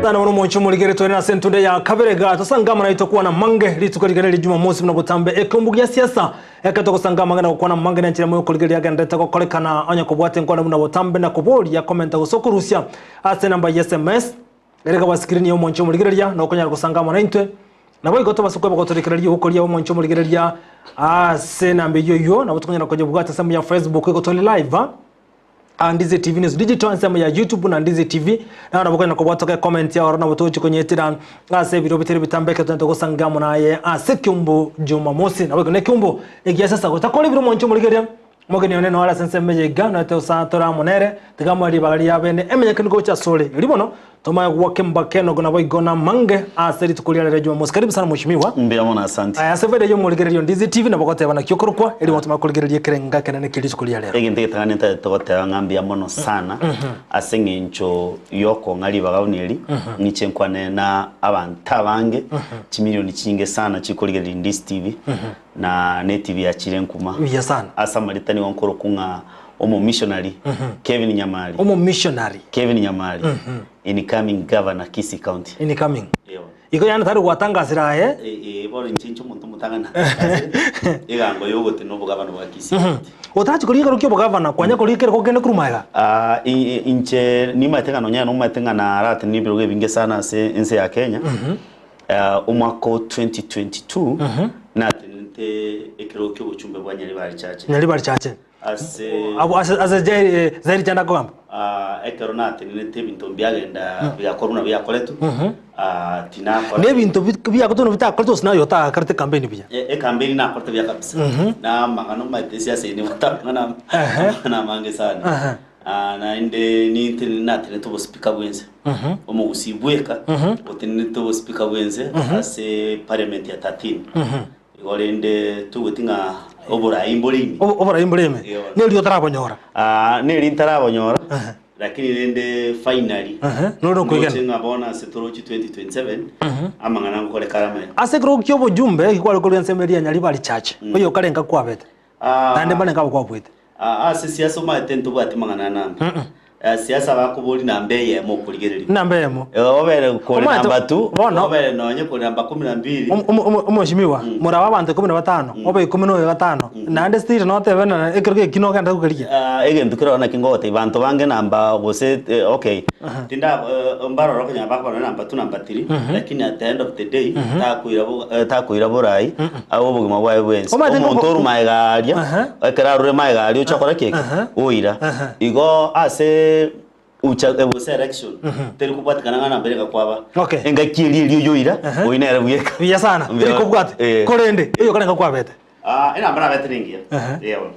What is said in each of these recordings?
Sana wano mwancho muligere tuwe na sentunde ya kabirega tusangama na itokuwa na mange litukoligere Jumamosi muna butambe ekumbugia siasa ekatoko sangama na kuwa na mange na nchira mwe koligere yaga ndetako kolekana anya kubwate nkwana muna butambe na kuboli ya komenta usoko Rusia ase namba SMS erega basikrini yo mwancho muligere ya na okonyara kusangama na intwe na boy goto basukwe bakotolikira yo ukoli ya mwancho muligere ya ase namba yo na butokonyara koje bugata samu ya Facebook ikotole live Ndizi TV News Digital nsema ya YouTube na Ndizi TV na naboka na kubwatoka comment ya orana botochi kwenye tira ase video bitiri bitambeke tunatoko sangamo naye ase Kyumbu Jumamosi na wekone Kyumbu igia sasa gotakole biro mwancho muligeria mogeni oneno wala sense meje gana te usatora monere tegamo ali bagali yabene emenye kingo cha sole libono toma wakemba keno gona boigona mange ase tukulia le Jumamosi karibu sana mheshimiwa mbira mona asante ase vede yo muligeria Ndizi TV na bokote bana kyokorokwa ili watu makuligeria kirenga kenene kilitukulia lero egende tagane togote ngambia mono sana ase ngincho yoko ngali bagauneli nichenkwane na abanta bange chimilioni chinge sana chikuligeria Ndizi TV na NTV ya Chirenkuma ya sana asa maritani wankoro kunga omo missionary Kevin Nyamali Kevin Nyamali incoming governor Kisii County incoming iko yana tari gwatangazira bora nchincho muntu mutangana igango yogote no governor wa Kisii otachi kuri kero kyo governor kwanya kuri kero kogene kurumaiga inche ni matenga nya no matenga na rat ni biroge binge sana se ense ya Kenya umwaka 2022 na tenente ekero kyo buchumbe bwa nyali bari chache ase zairi chanda kwamba ekero na tenente bintu byagenda byakoruna byakoletu tinako ne bintu byakotono bitakoletu sinayo ta karte campaign bya campaign na korte bya kabisa na mangano matesi ase ni mutana na mange sana na inde ni tenina teneto speaker bwenze omo usibweka oteneto speaker bwenze ase parliament ya 13 igorende tugutinga obora imbolimi ne uri otarabonyora ne uri ntarabonyora lakini nende finally no kwigana tinga bona setorochi 2027 amangana ngokole karama ase kro kyo bojumbe ikwale ko lyansemeria nyali bali chache oyo kalenga kwabete nande bane ngabo kwabwete ase siasa ma tento bwati mangana namba siasa bakubuli nambe yemo kuligereri nambe yemo obere ko namba 2 obere nonye ko namba 12 umushimiwa muraba bante 15 obe 15 nande stiri no tebe na ekero kino kanda kugeriya egento kero na kingote bantu bange namba gose okay tinda mbaro roko nyamba ko namba 2 namba 3 lakini at the end of the day takuira borai abo bugima bwawe bwense omuntu orumaegaria ekera rure maegaria uchakora keke oira igo ase selection teri kubwatikana ngana mbere kwaba enga kiri yoira oinera buyeka biya sana teri kubwate korende iyo kalenga kwabete ina mbara betringia yewe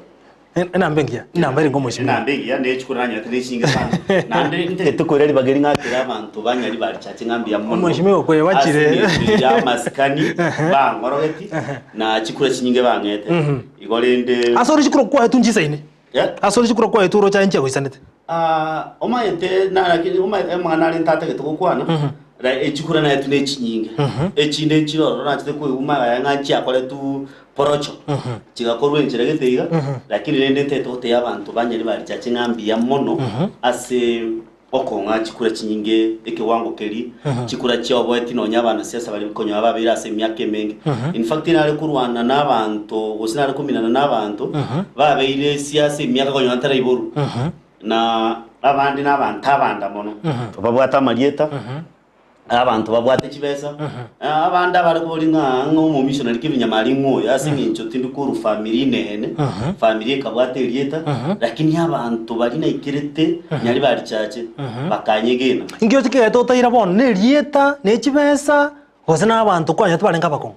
ina mbengia ina mbere ngo mushimira ina mbengia ne chukuranya trishinga sana nande nte tukoreri bageri ngakira abantu banyari bari chache ngambia mushimira kwe wachire ya maskani bangorogeti na chikura chinyinge bangete igorende asori chikura kwa tunjisa ine asori chikura kwa eturo cha nche kuisanete omayete na lakini mwana ali ntata ketokwana ra echikura na yetu nechinyinge echinde chiro na chite ku uma ya ngachi akole tu porocho chigakorwe nchire geteiga lakini rende teto te abantu banyeri bari chache ngambi ya mono ase okonga chikura chinyinge ekiwango keri chikura cyobo etino nyabana siasa bali konyo ababira ase myake mengi in fact ina ari kurwana nabantu gusina ari kuminana nabantu babeire siasa myaka konyo antara iboru na abandi n'abantu abanda mono babwata marieta abantu babwate kibesa abandi abari kubuli nko mu missionary kibinyamali ngoya asingincho tindukuru family nene family kabwate rieta lakini abantu bari na ikirete nyari bari chache bakanyegena ingyo tiketo tayira bon ne rieta ne kibesa hose n'abantu kwanya tubale ngabako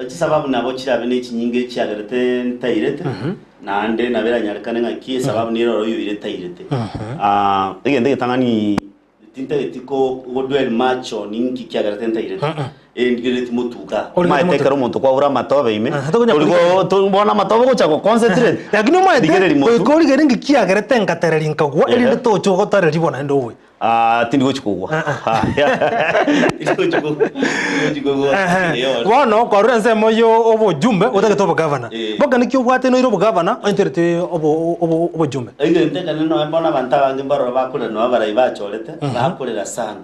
sababu nabo kirabe n'ikinyinge cyagarete ntayirete nande nabera nyarikane ngakiye sababu niro yuyire tayirete egende tangani tintetiko godwel macho ninki kyagarete ntayirete ndigirete mutuka maiteka umuntu kwa ura matobe ime uligo tubona matobe ko chako concentrate lakini maite ko ligere ngikiagarete ngatereri nkagwa elinde tocho gotareri bona ndowe tindi gochikugwa bono korura nsemo yo obojumbe otagete obogavana boga nikio bwate no iro obogavana ointerete obojumbe igente no mbona abantu abange mbarora bakure no abarai bachorete bakorera sana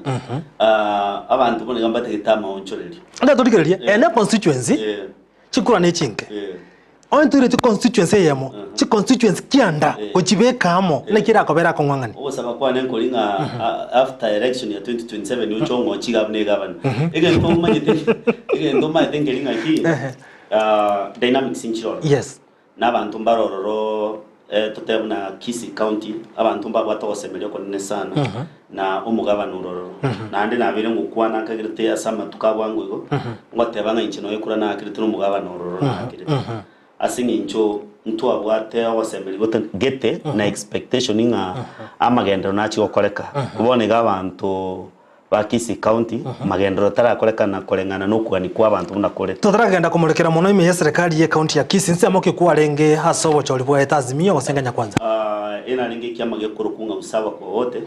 abantu bone gambate gitama onchoreri nda todigereria ene constituency chikura ne chinke ointerete constituency yemo chi constituency kianda ochibekamo nekira akobera akongwangani obosaba kwane nkolinga after election ya 2027 uchongo chigabne gavana igento manyete ngelinga ki dynamics inchiro yes n'abantu mbarororo tutebuna Kisii County abantu mbagwatosemelyo konne sana na umugabana uroro nande nabire ngukwana kagirite asama tukabwangugo ngotebanga inchino yekura na akirite umugabana uroro nakirite asingincho ntu abwate awasemeli gete na expectation inga amagendero nachi okoreka ubone gabantu ba Kisii County magendero tarakoreka na kolengana no kwani kwa abantu munakore tutaragenda kumurekera muno ime ya serikali ye county ya Kisii nsemo ke kuarenge hasobo cholipo etazimio wasenganya kwanza ena lingi kiamage kurukunga usawa kwa wote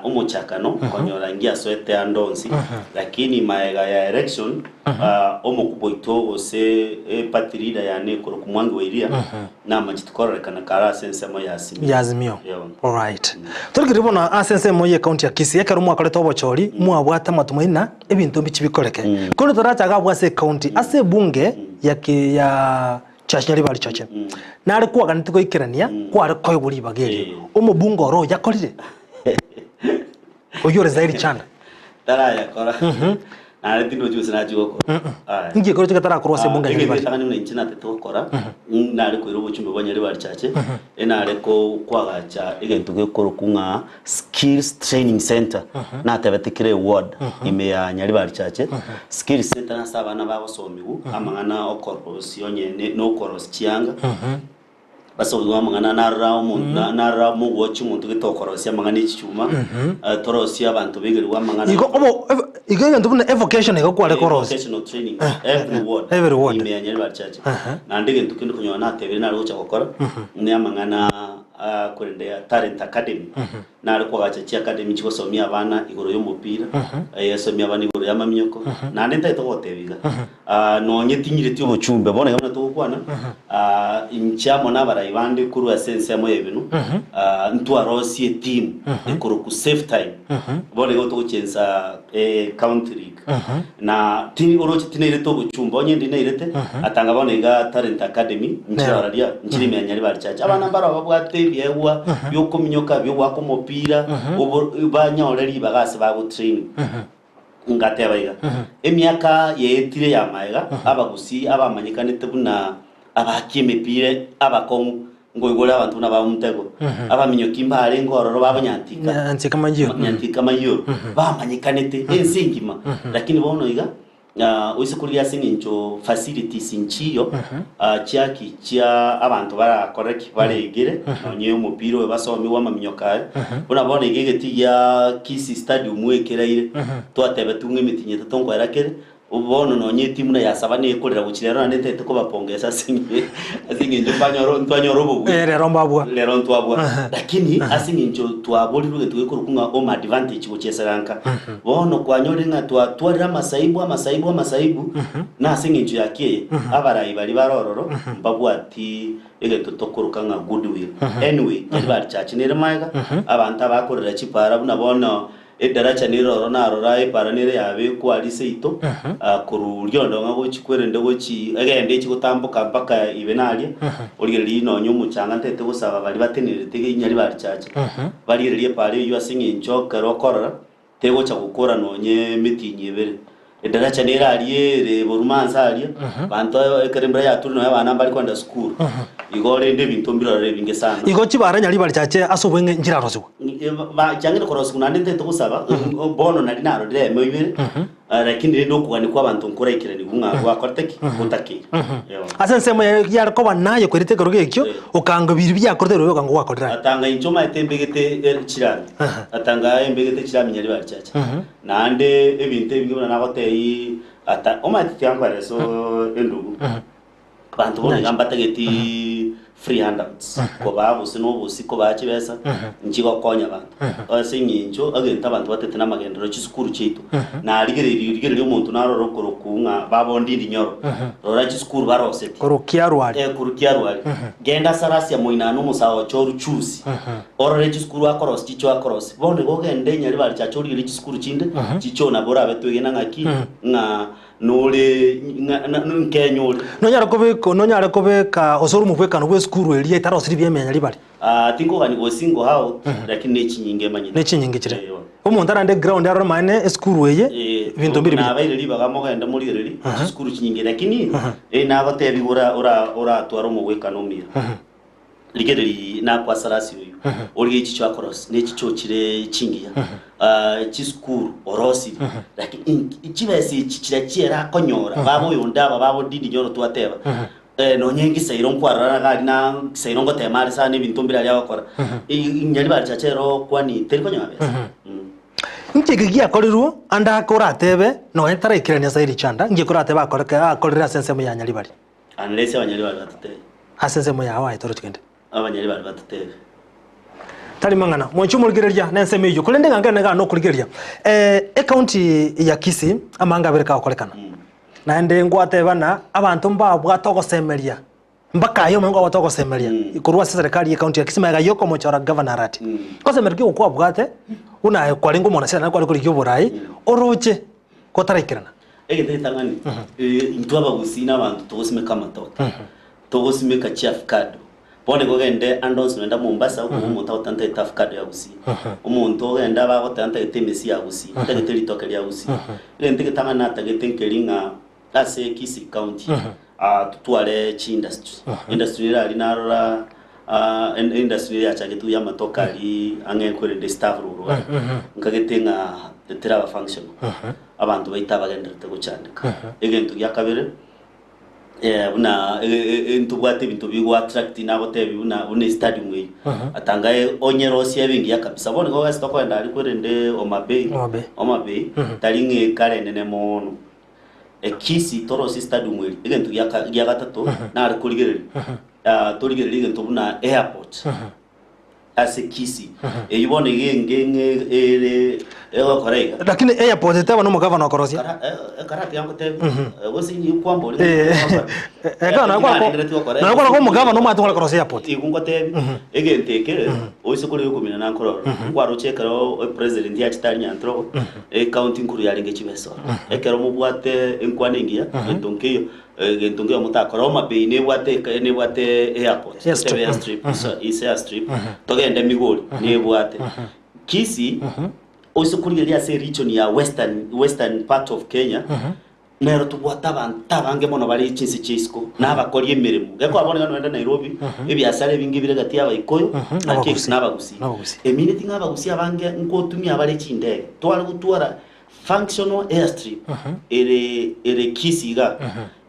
umuchakano konyora ngia swete andonsi lakini maega ya election omukuboito ose patrida yani kurukumwangi weiria na majitukorekana kara sensemo ya azimio all right turikiribona asensemo ye county ya Kisii yeka rumwa kale tobo choli mwabwata matumaina ebintu bichibikoreke kono tarachaga bwase county ase bunge ya chashnyari bali chache nari kuaga nitiko ikirania kwari koiburi bageri umubungo ro yakorire oyore zairi chana tara yakora nari tindo juice na joko ngiye koro tikatara kurwa se bunga nyari bali tangani na inchina tetokora nari ko irobo chumbe banyari bali chache enare ko kwaga cha igento gekoro kunga skills training center na tabetikire ward ime ya nyari bali chache skills center na sabana bagosomigu amangana okorposi onyene no koros chianga baso ngamangana narra mu wochi muntu gitokorosia amangana ichuma torosia abantu bigeri wamangana igo ndubuna evocation ego kwale koros vocational training every ward ime ya nyari bali chache na ndege ntukindu kunywa na tebere na rocha gukora ni amangana kurendea talent academy na ariko gacha academy chiko somia abana igoro y'umupira somia abana igoro y'amamyoko na ndeta itogotebiga no nyetinyire tyo buchumbe bone gabana tugukwana inchamo n'abarayi bande kuru essence ya moye binu ntu arosie team ikoro ku save time bone go tuguchensa country league na tini orochi tinere to buchumbe onye ndinirete atanga bone ga talent academy nchiraria nchiri menyari bari chacha abana mbara babwate byewa byokomnyoka byowako mopira banyoreri bagase bago training ngatebaiga emyaka yetire ya maiga abagusi abamanyikanete buna abakimepire abakon ngoigora abantu na bamutego abaminyoki mbare ngororo babanyantika manyo bamanyikanete ensingima lakini bonoiga uise kuria singincho facilities inchiyo chiaki chia abantu bara correct baregere onye umupira we basomi wa maminyoka unabona igegeti ya Kisii stadium wekereire twatebe tumwe mitinye tatongo yarakere ubono nonye timu na yasabane ikorera gukirero na ndete ko bapongeza singinjo ntwanyoro bubu lero ntwabwa lakini asinginjo twaboliruge tugekorukunga home advantage gucheseranka bono kwanyorenga twatwarira masaibu na singinjo yakiye abarayi bari barororo mbabwati egento tokorukanga goodwill anyway bari chachi nere maiga abantu abakorera chipara buna bono edaracha niroro narora iparanire yabe kwali seito kururyondo ngabo chikwerende gochi agende chigutambuka mpaka ibenalia urigeri no nyumuchanga ntete gusaba bari batenere tege inyari bari chacha bari riri pare yo asinge njoka rokorora tego cha gukora nonye mitinye bere edaracha niralie re borumanza alia banto ekerembra ya turi no abana bari kwanda school igore inde bintu mbira re binge sana igo chibara nyari bari chache asobwenge njira rozo ba changire korosu nande ntete gusaba bono nari naro dire moyibere lakini ndo kwani kwa bantu nkora ikirani gunga kwa korteki utaki asensemo ya ko nayo kwerite koroge ekyo ukanga biri byakorte ro ukanga wakorera atanga inchoma itembegete chirani atanga embegete chirami nyari bari chache nande ebinte bigona nagotei ata oma tyango reso endugu bantu bona gamba tageti free handouts ko babusi n'obusi ko bakibesa njigo konya abantu ase nyinjo agenta abantu batete n'amagendero cy'isukuru cyitu na rigere umuntu naroro kurukunga babondindi nyoro rora cy'isukuru baroseti kurukiarwari genda sarasi ya moinano musawo choruchusi orore cy'isukuru akorosi cyo akorosi bonde gogende nyari bari cyacho rigere cy'isukuru cinde cyo na bora betwe ngaki nga nole nkenyole nonyara kobeka osoro mubwekano bwe skuru eliye tarosiri byemenya libali tingo kani go single how lakini nechinyinge manyine nechinyinge kire umuntu ara underground ara mane skuru eye bintu biri na bayire libaga mo genda muri reri skuru chinyinge lakini na batebi ora twaro mubwekano mira ligereri na kwa sarasi uyu uri iki cyo akorosi n'iki kire chingiya chiskuru orosi lakini ikibese kira konyora babo yondaba babo didi nyoro twateba no nyengi sayiro nkwara gari na sayiro ngote mari sana ibintu mbira lya bakora inyali bari cyacero kwani teri konyora bese nkigigia koriru anda akora atebe no entara ikirania sayiri chanda ngikora atebe akorera sense mu yanyali bari anlese abanyali bari batete asense mu yawa itoro kende abanyali bari batete tali mangana mwanchu mulgireria nense mejo kulende nganga no kulgireria county ya Kisii amanga bereka okolekana na ende ngwate bana abantu mbabwa togosemeria mbaka yo mengo watogosemeria ikurwa serikali ya county ya Kisii maga yoko mochora governor ati kosemerki ukwa bwate una kwalingo mona sera kwa kuri yoborai oroche kotarekirana tangani intwaba gusina abantu togosimeka matota togosimeka chief kado bonde gogende andons nenda Mombasa uko umuntu utanta etafkado ya gusi umuntu ogenda ba gotanta etemesi ya gusi tageteri tokeli ya gusi lente ketanga na tagetenkelinga ase Kisii county tutwale chi industry ali narora industry ya chagetu ya matokali angekore de staff ruro ngagetenga teraba function abantu baita bagenda tegucandika egento yakabere una entubwate bintu bigwa attract nabo tebi una stadium we atangaye onyerosi yabingi yakabisa bone ko gasi tokwenda ari kwerende Omabay talinge kare nene mono Kisii torosi stadium we egento yakatatu na ari kuligereri toligereri egento buna airport ase Kisii yibone ngenge ere korega lakini airport etaba no mugavana okorosia karate yango te wosi ni kwambo kana kwa mugavana no matwa korosia airport ikungo te egenteke oyise kuri yokumina na nkoro kwaro chekero president ya chitanya antro county nkuru ya linge chibeso ekero mubwate enkwaningia entonkeyo gentongeyo mutakora Omabay ne bwate airport tebe strip is strip togende migori ne bwate Kisii oyise kuri ya se region ya western part of Kenya nero tubwata bange mono bari chinsi chisko n'abakora emirimo gako abone gano enda Nairobi ebyasale bingi biregati abayikoyo na kings n'abagusi eminiti ng'abagusi abange nkotumya abari chinde twali gutwara functional airstrip ere Kisii ga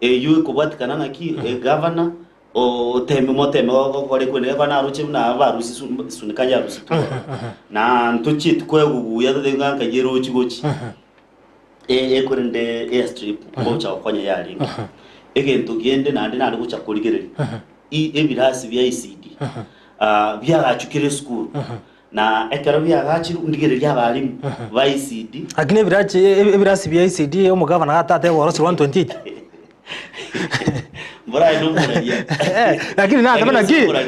eyu kubwatikana naki governor o teme moteme okore kwene bana aruche na barusi sunikanya rusi na ntuchi tkwegu ya denga kagero chigochi kurinde airstrip bocha okonya yali egento gende nandi nandi gucha kurigereri ebirasi bya ICD byagachukire school na ekero byagachiru ndigereri abalimu ba ICD akine ebirasi bya ICD omugavana gatate worosi 128 Mbora numuraria lakini na tabana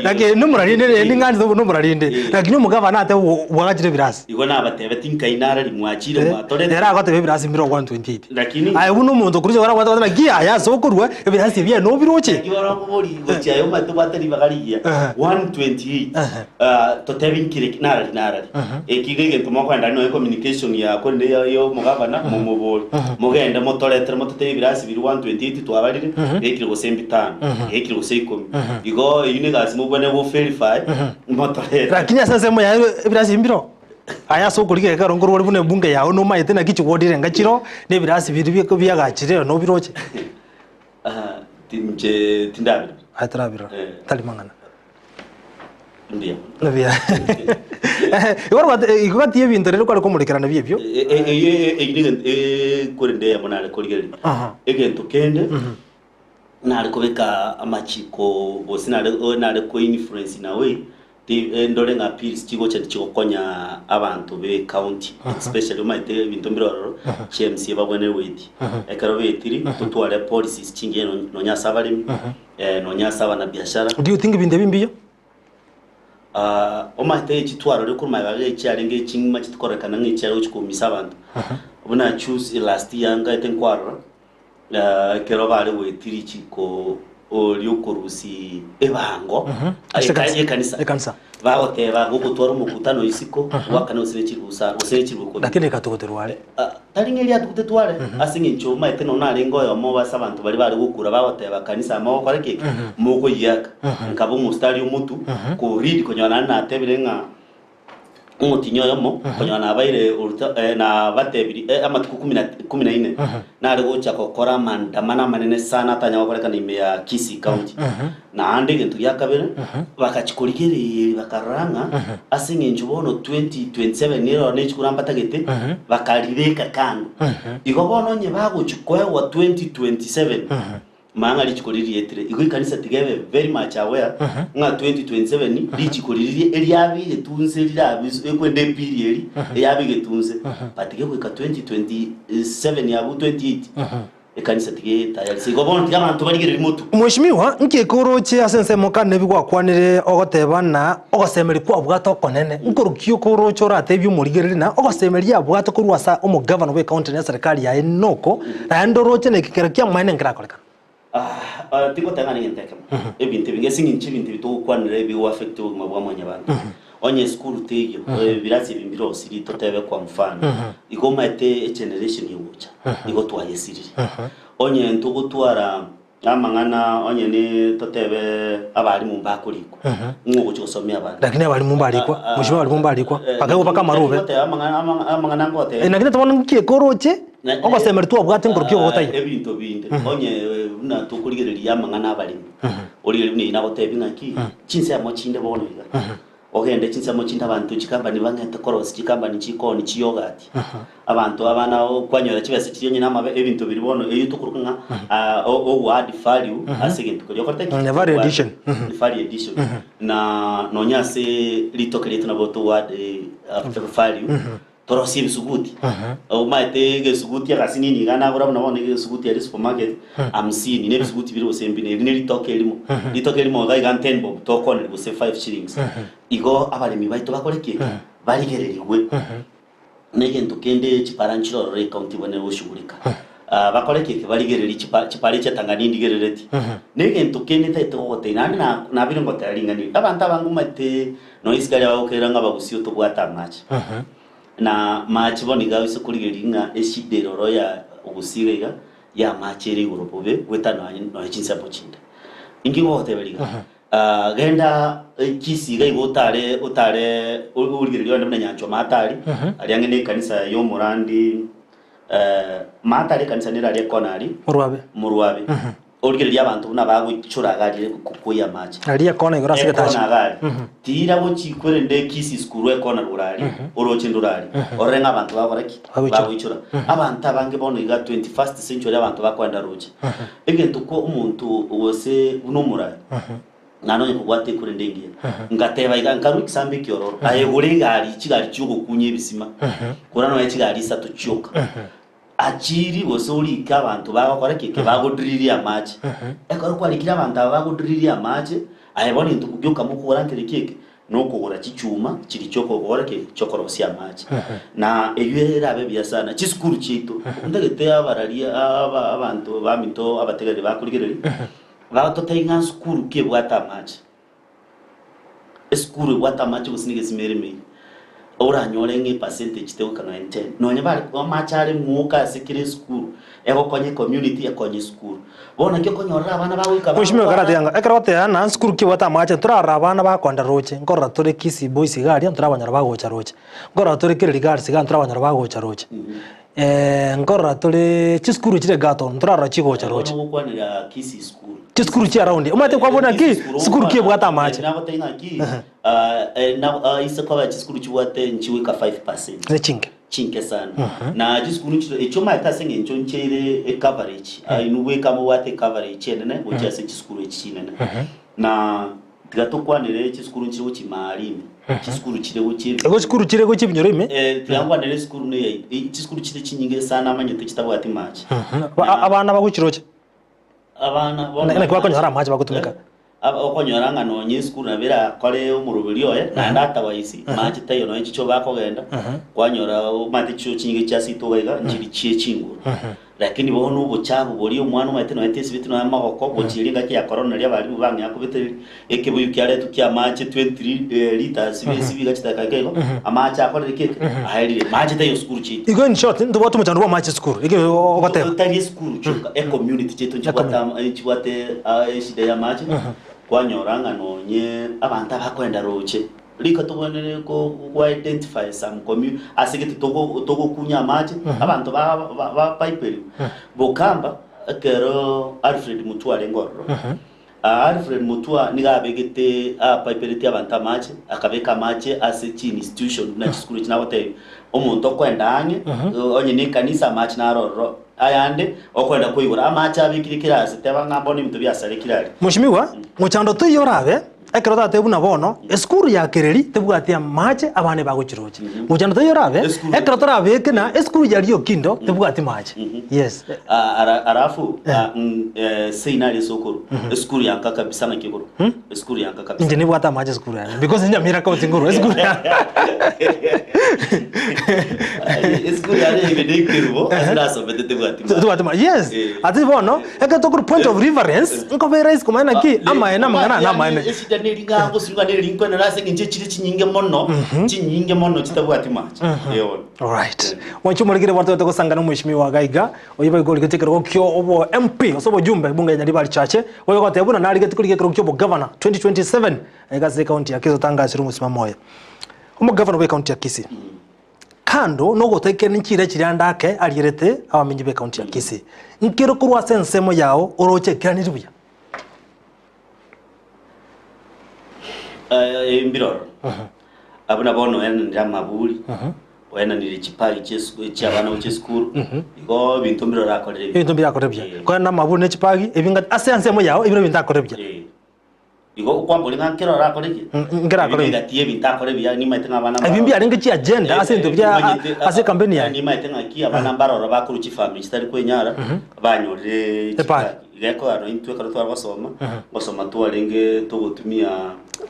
lakini numuraria ni ngandi zo numuraria lakini umugavana ate wagachire birasi igona abatebe tinkainara limwachire mwatore era agatebe birasi 128 lakini ayo buno muntu kurije wara watana giya ya sokurwa birasi bya no biroche igora kubori gocha yo matubate libagariya 128 totebe nkire nara ekigege tumokwenda no communication ya konde yo mugavana mumubori mugenda motoretere mototebe birasi 128 twabarire ekire gosembi ekiri useikomi igo yine gasi mubone bo verify motore lakini sasa mo ya birasi mbiro aya so kurige ka rongoro bune bunge yawo no mayete na kichi wodire ngachiro ne birasi biri byagachire no biroche tinje tindabira atrabira talimangana ndia igwa tie bintu rero kwari kumulikirana byebyo kurinde ya monale kurigeri egento kende nari kubeka amachiko bose nari ko influence nawe ndole nga pills kigo cyakonya abantu be county especially umaite ibintu mbiroro CMC babone weti ekaro betiri tutwale policies kinge no nyasa bali no nyasa bana biashara. Do you think ibinde bimbiyo umaite kitwaro reko mabaye cyarenge kinga kitkorekana ngicyaro kikumisa abantu ubona choose last year ngaite nkwaro kero bali wetiri kiko olyokorusi ebango ekanisa baoteba gukutwara umukutano isiko wakana usirekirusa usirekiruko lakini katokoterwale taringeli atukutetwale asinge nchoma eteno nalengo yo mo basa abantu bali gukura baoteba kanisa amako koreke muko yaka nkabo mu stadium mutu ko read konyana na tebirenga umutinyo yomo konyana abaire na batebiri amatuku 14 nari gocha kokora mandamana manene sana tanya bakoreka ni ya Kisii County na ande gentu yakabere bakachikurigere bakaranga asinge njubono 2027 nero nechikuramba tagete bakarireka kando igobono nye bagochukwe wa 2027 manga lichikuriri etire igo ikanisa tigebe very much aware nga 2027 lichikuriri eliabi etunze liabi ekwende period eliabi getunze batige kweka 2027 yabu 28 ekanisa tige tayari sigobon tigama ntubarigere remote mweshimiwa nkekoroche asense mokane bigwa kwanire ogotebana ogosemeri kwa bwato konene nkorukio korocho ratebyo murigereri na ogosemeri ya bwato kurwasa omo governor we county ya serikali ya Enoko na ndoroche ne kikerekia mwane ngirakoleka tiko tangani ngenteke ebintu bingesingi nchibintu bitokwanire bi affect ubwa mwanya bantu onye school tegyo birasi bimbiro siri totebe kwa mfano igoma ete generation yucha igo twayesiriri onye ntugutwara amangana onye ni totebe abali mu mbakuliko ngo cyosomya abantu lakini abali mu mbalikwa mushima abali mu mbalikwa pakago paka marube amangana ngote nakina tabona nkekoroche ogosemeri tu abwate ngurukio gotaye ebintu binde onye na tukurigereria amangana abali ori ni nagote bingaki chinse amo chinde bono biga ogende chinse amo chinda abantu chikambani bangete korosi chikambani chikoni chiyogati abantu abana kwanyora kibese kiryenye namabe ebintu biri bono eyo tukuruka o word value asegento kuri okorte value edition value edition na nonyase litokelete na boto word value torosi bisuguti o maite gesuguti akasini ni gana gura mnabone gesuguti ya supermarket amsini ne bisuguti biri osembi ne litoke elimo ga 10 bob tokone buse 5 shillings igo abalimi baito bakoreke baligereriwe negento kende chiparanchiro re county bone boshugurika bakoreke baligereri chipari cha Tanganyika gerereti negento kende taito gote na biro ngotaringani abantu abangu mate no isigari abakeranga bagusio to bwata match na match boniga isukurigeringa eshidero ya ubusirega ya macheri urobobe wetano no chinsa pochinda ingingo hotebeliga genda kisiga igotare urigeriyo ndamenya nyancho matari aliange ne kanisa yo Murandi matari kanisa nira ali konari Murwabe urigeriyo abantu nabagucuragarire kukuya match ali kona igora sigatachi tira bo chikwere nde Kisii school ekona rurari oroche ndurari orenga abantu bakoraki bagucura abantu abange bono iga 21st century abantu bakwenda roche egento ko umuntu wose unomurari nanone kugwate kure ndengiye ngateba iga nkaru kisambe kyororo aye burengari kigari cyugo kunye bisima kurano ya kigari sato cyuka achiri bosori kabantu bagakora keke bagodriri amache eko kwalikira abantu bagodriri amache ayebona into kubyuka mukura keke no kugura kicuma kiri cyoko gora ke cyokorosi amache na eyera abe byasana kiskuru cyito ndagete abararia abantu baminto abategari bakurigereri batoteinga skuru ke bwata amache skuru bwata amache businige simereme ora nyolenge percentage te ukano 10 nonye bali kwa machari muka sikire school ego konye community ya konye school bona kyo konyora abana bawika mushime garate yanga ekerote na school ki wata mache turara abana bakonda roche ngorra tore Kisii boys gari turabanyara bagocha roche ngorra tore kiriri gari siga turabanyara bagocha roche ngorra tore chiskuru chire gato turara chigocha roche ngokwanira Kisii school chiskuru chi around umate kwa bona ki school ki bwata mache na botenga ki na isa kwa chiskuru chi wate nchiweka 5% nechinge chinke sana na jiskuru chiro echoma ikasenge nchonchire coverage inuwe kama wate coverage enene uchiase jiskuru echinene na tigatokwanire jiskuru chiro chimalime jiskuru chire chibinyorime tuyangwanire jiskuru ne jiskuru chire chinyinge sana amanyote kitabwati machi abana baguchiroche abana bona kwa konyora machi bagutumika okonyora ngano nyeskuru nabera kore umurubiri oye na ndata waisi machi tayo no chicho bakogenda kwanyora mate chicho chinyinge cyasitogaiga njiri chie chinguru lakini bono ubuchabu buri umwana umate no yatese bitu no amagoko bochiringa kya corona lya bari bubangi yakubite ekebuyu kyare tukya machi 23 liters bisi bigachita kagego amachi akorere keke ahirire machi tayo skuru chi igo in short ndo botu mchando wa machi skuru ige ogote tari skuru chuka e community chetu chibate shida ya machi kwanyoranga nonye abantu abakwenda roche rika tubonere ko identify some community asigete togo kunya machi abantu ba pipe bokamba kero Alfred Mutua lengoro Alfred Mutua nigabegete pipe abantu machi akabeka machi as a institution na school chinabote omuntu okwendanye onye ne kanisa machi naroro ayande okwenda kuyigura amacha abikirikirase tebangambone ibintu byasare kirari mushimiwa muchando tuyorabe ekero tatebu na bono eskuru ya kereri tebwatia mache abane baguchiroche muchando tuyorabe ekero tarabeke na eskuru ya rio kindo tebwati mache yes arafu seinari sokoro eskuru ya kaka bisana kigoro eskuru ya kaka inje nibwata mache eskuru ya because nya mira ka tingoro eskuru ya eskuru ya ibedekirbo asira sobete tebwati mache yes ati bono ekero tokuru point of reference nko vera is komana ki ama ena mangana na mane neringa gusinga nerinko narase nje chiri chinyinge mono chitabwati machi yewo all right wanchumurigire watu gusangana mwishimiwa Gaiga oyiba igoli getekero kyo obo MP osobo jumbe bunga ya nyaribali chache oyo gotebuna nari getekero kyo bo governor 2027 egase county ya Kisii tangashira umusimamo ye omo governor we county ya Kisii kando no gotekera nchire chirandake alirete abamenyi be county ya Kisii nkiro kurwa sensemo yao oroche kirani buya imbiroro abuna bono ena ndamabuli wena niri chipali cyabana uche skuru igo bintu mbiroro akorere bintu birakorebya ko na mabuli ne chipagi ebinga asense yao ibiro bintu akorebya igo kwambuli ngankero akoreke ngera akorebe ngatiye bintu akorebya ni maitenga abana ebimbi arenga chi agenda asento bya ase campaign ya ni maitenga ki abana mbaroro bakuru chifambi kitari kwenyara banyorere geko ano intwe karo twabasoma tuarenge tugutumia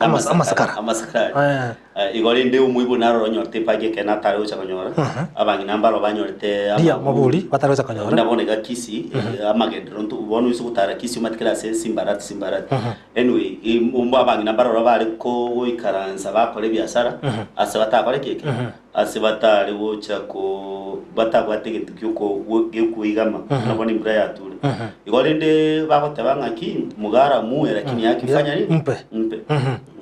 amasakara igori ndi umuibu naro nyorte page kena tare ucha kanyora abangi nambaro banyorte mabuli bataroza kanyora ndaboneka Kisii amagendero ntu ubona isu gutara Kisii umatikira se simbarat anyway umba abangi nambaro bari ko ikaranza bakore byasara asabata akore keke asibata ari ucha ko batagwategete kyuko gekuyigama nabona imbura yature igori ndi bakotabanga ki mugara muwe lakini yakifanya nini mpe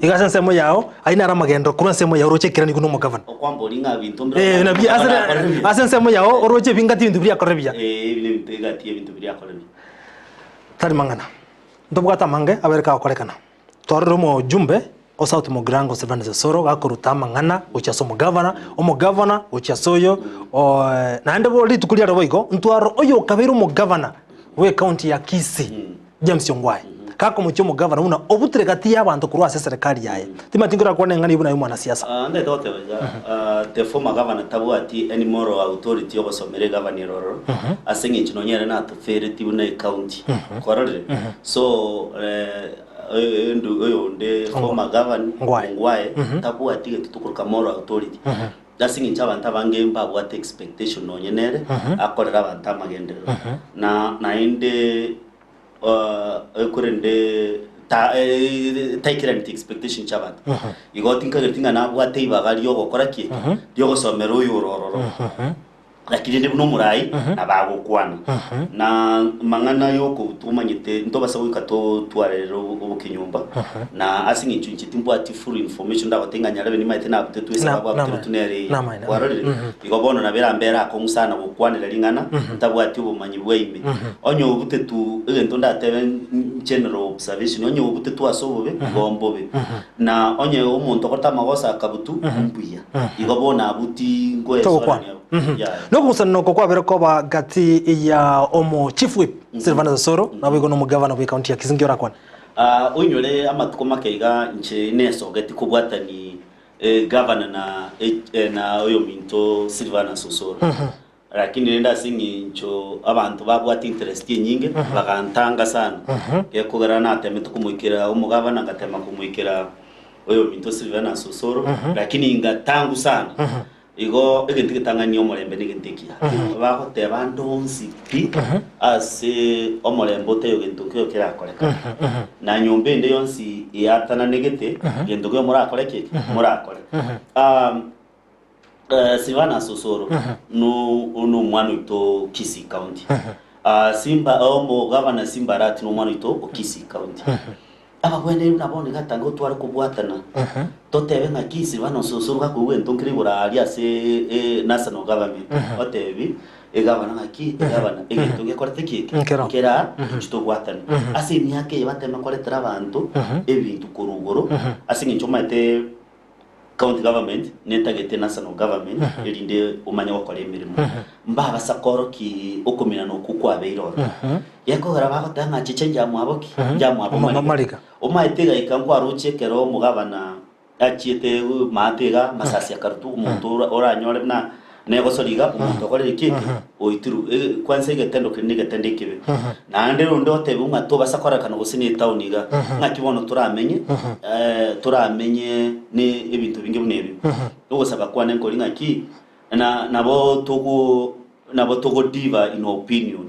igasa nsemo yao aina ramagendo kuna nsemo yao roche kirani kuno mukavana okwamboli nga bintu na bi asa nsemo yao oroche bingati bintu bya korebya bile bitegati bintu bya korebya tari mangana ndobwata mange abereka akorekana torero jumbe o South Mogrango Sevanda Soro gakuruta mangana uchaso omugavana uchasoyo na ndebo litukulia roboigo ntwaro oyo kabero mugavana we county ya Kisii James Ongwae kako mucho mugavana una obutre gati y'abantu kurwa serikali yaye timatingura kwane ngani ibuna y'umwana siasa ande dote the former governor tabwati any moral authority obosomere governor roro asenye kinonyere na tofere tibuna county korore so nde former governor Ongwae tabwati tutukuruka moral authority dasingi cy'abantu abangemba bwa expectation nonyenere akorera abantu amagendero na inde kurende taikira nti expectation cy'abantu igoti nkagertinga nabwo ateiba bari yo gukora ki yo gusomera uyu rororo lakini ndi buno murai nabagukwana na mangana yo kutumanyite ntobasa wikato twarero ubukinyumba na asingi icunci timbo ati full information ndabatenganya rabe ni maite na butetu esa baba tunere warore igobono na berambera ko musana bukwanira lingana ntabwati ubumanyi bweyime onyo butetu egento ndatebe general observation onyo butetu asobobe gombobe na onyo umuntu okota magosa akabutu mbuya igobona abuti ngoye no kusana ko kwa bereko ba gati ya omo chief whip Silvanus Osoro na wigo no mugavana wa county ya Kizingi orakwana unyore amatuko makeiga nche neso gati kubwatani governor na oyo minto Silvanus Osoro lakini nenda singi ncho abantu babwata interest nyingi bagantanga sana kekogera nateme tukumwikira umugavana ngatema kumwikira oyo minto Silvanus Osoro lakini ingatangu sana igo egentikitangania omolembe nigentekia bagote bandonsi pi ase omolembe oteyo gentukio kirakoreka na nyombe inde yonsi yatana negete gentukio murakore Silvanus Osoro no mwana ito Kisii County Simba omo governor Simbarati no mwana ito Kisii County aba kwende nabone gatanga twari kubwatana totebe nka Silvanus Osoro gakuwe ntonkiri burali ase national government otebi egabana nka egabana egetuge korete kike kera chito bwatana ase myake batema koretera abantu ebintu kurugoro ase nchoma ete county government netagete national government erinde umanya wakore emirimo mbaba sakoro ki okumina no kukwa beiroro yako gara bagotanga chiche njamwaboki njamwabo marika omaitega ikangwa ruchekero mugabana achiete matega masasi akarutu umuntu oranyore na nego soliga umuntu akore iki oitiru kwanse getendo kinige tendekibe nande rundo otebe umwa to basakora kana gusini towniga ngakibono turamenye ni ibintu bingi bunebi ugusaba kwane nkori ngaki nabo togo diva in opinion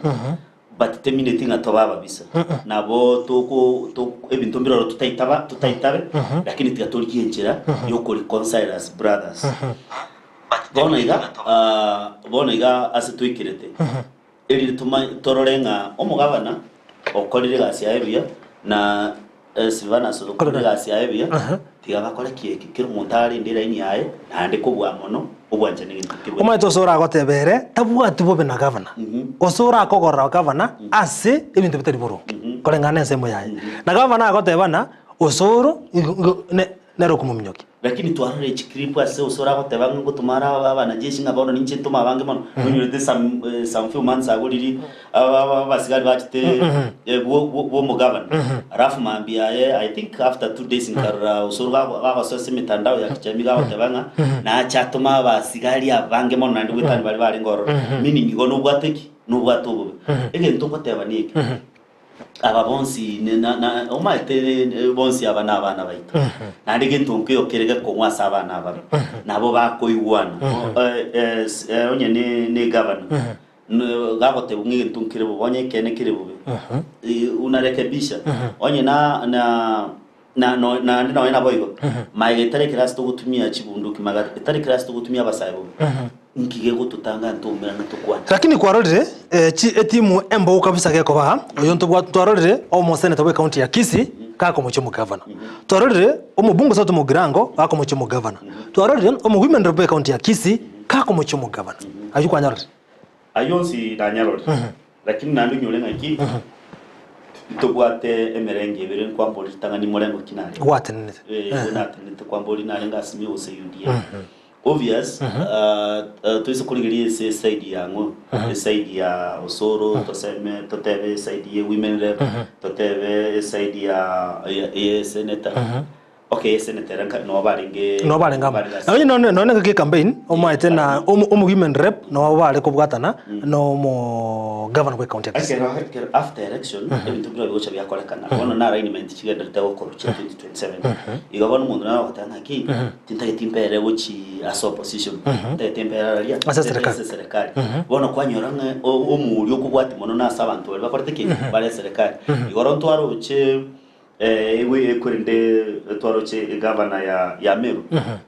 but terminating atobaba bisa nabo togo ebintu mbiroro tutaitabe lakini tigaturikienjera yo kuri considerers brothers bona iga ase twikirete eri tororenga omugabana okorire gasi aebia na Silvanus okorire gasi aebia tiga bakore kieki kiro montari ndira ini yae nande kubwa mono ubwanje n'intikibwe omaito Osoro agotebere tabwati bobe na governor Osoro akogora governor ase ebintu bitari boro korengana ensemo yae na governor agotebana Osoro nero kumumnyoki lakini twarare chikripo ase Osoro agotebanga gutumara abana jeshi ngabono ninche ntuma bange mono nyurete some few months ago riri abasigari bachite bo mugavana arafu mambia I think after 2 days in Karura Osoro bagosose mitandao ya kijamii gagotebanga na chatuma abasigari abange mono nandi gwitani bari ngoro meaning igo no bwateki no bwatobo egento kotebanike aba bonsi na omaite bonsi abana baita na ndigento nkyo kerega konwasa abana aba nabo bakoywana onye ne governor gagote ngento nkirebo bonye kene kirebo unarekebisha onye na nabo igo maigitare kirasto gutumia chibunduki magati itare kirasto gutumia basaibo nkige gututanga ntumira natukwana lakini kwarorire etimu embo kabisa geko ba oyo ntwarorire omo senator we county ya Kisii kako mucho mugavana twarorire omubungu soto mugirango kako mucho mugavana twarorire omo women rep we county ya Kisii kako mucho mugavana ayu kwanyarorire ayonsi danyarorire lakini nandu nyolenga iki tubwate emerenge bere kwa mboli tangani molengo kinari gwatenete unatenete kwa mboli nalenga asimi ose UDA obvious tuise kuligirie se side yangu side ya Osoro toseme totebe side ya women rep totebe side ya senator okay senator no barenga ayi none ke campaign omaite na women rep no bale kubwatana no mo governor we county after election ebintu biro bigocha byakorekana bona na arrangement kigenda tawo ko 2027 igabona umuntu nawe atanga ki tintage timpere wochi as opposition temperaria asa serikali bona kwanyoranga omuri okubwati mono na sabantu bali bakorete ki bale serikali igoro ntwaro uche ewe ekurinde twaroche governor ya Meru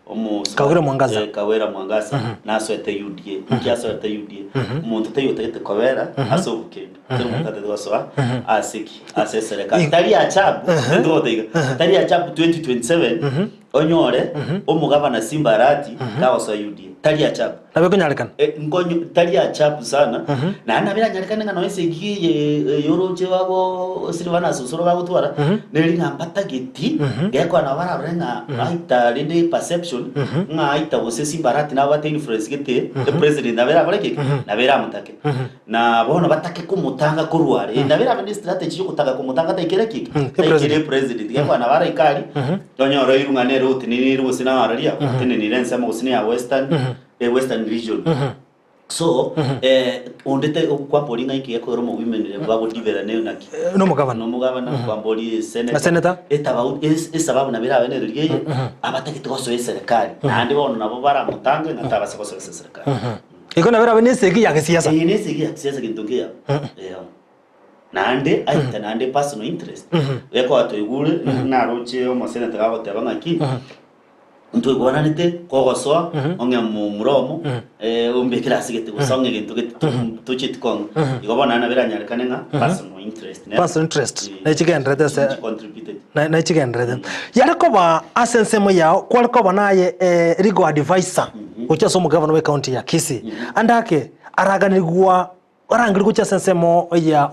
omo Kawera Mwangaza naso ete UDA kiaso ete UDA umuntu tayote Kawera aso bukendo tero mutade dwaso asiki asesereka tari ya chabu ndo tega tari ya chabu 2027 onyore omo governor Simbarati kawaso UDA tari ya chabu na beko nyarikan ngonyo tali achapu sana na nabira nyarikane ngano esegi yoroche wabo Silvana susuro babo twara neri ngambata geti geko na bara brenga aita rinde perception nga aita wosesi barati na bate influence gete the president nabira bareke nabira mutake na bono batake kumutanga kurware nabira bende strategy yo kutaka kumutanga taikere kiki taikere president geko na bara ikali donyoro irungane route ni rusi na araria tene ni rensa mo sini ya western region so ondete kwa polinga iki yako romo women le babo divera ne na no mugavana kwa boli senator sababu na bila bene riye abataki toso serikali na ndi bono nabo bara mutange na tabasa ko serikali iko na bera bene segi ya kisiasa ne segi ya kisiasa kintungia nande aita nande personal interest yako atoigule na roche o senator abo tabanga ki ntwe gwananite kogosoa onge muromo umbekira sigete usonge gintu tuchitkong igobona na biranya kanenga personal interest na chigendrede se na chigendrede yale ko ba asensemo yao kwale ko banaye legal advisor ucha so governor we county ya Kisii andake araganirwa orangiri kucha sensemo ya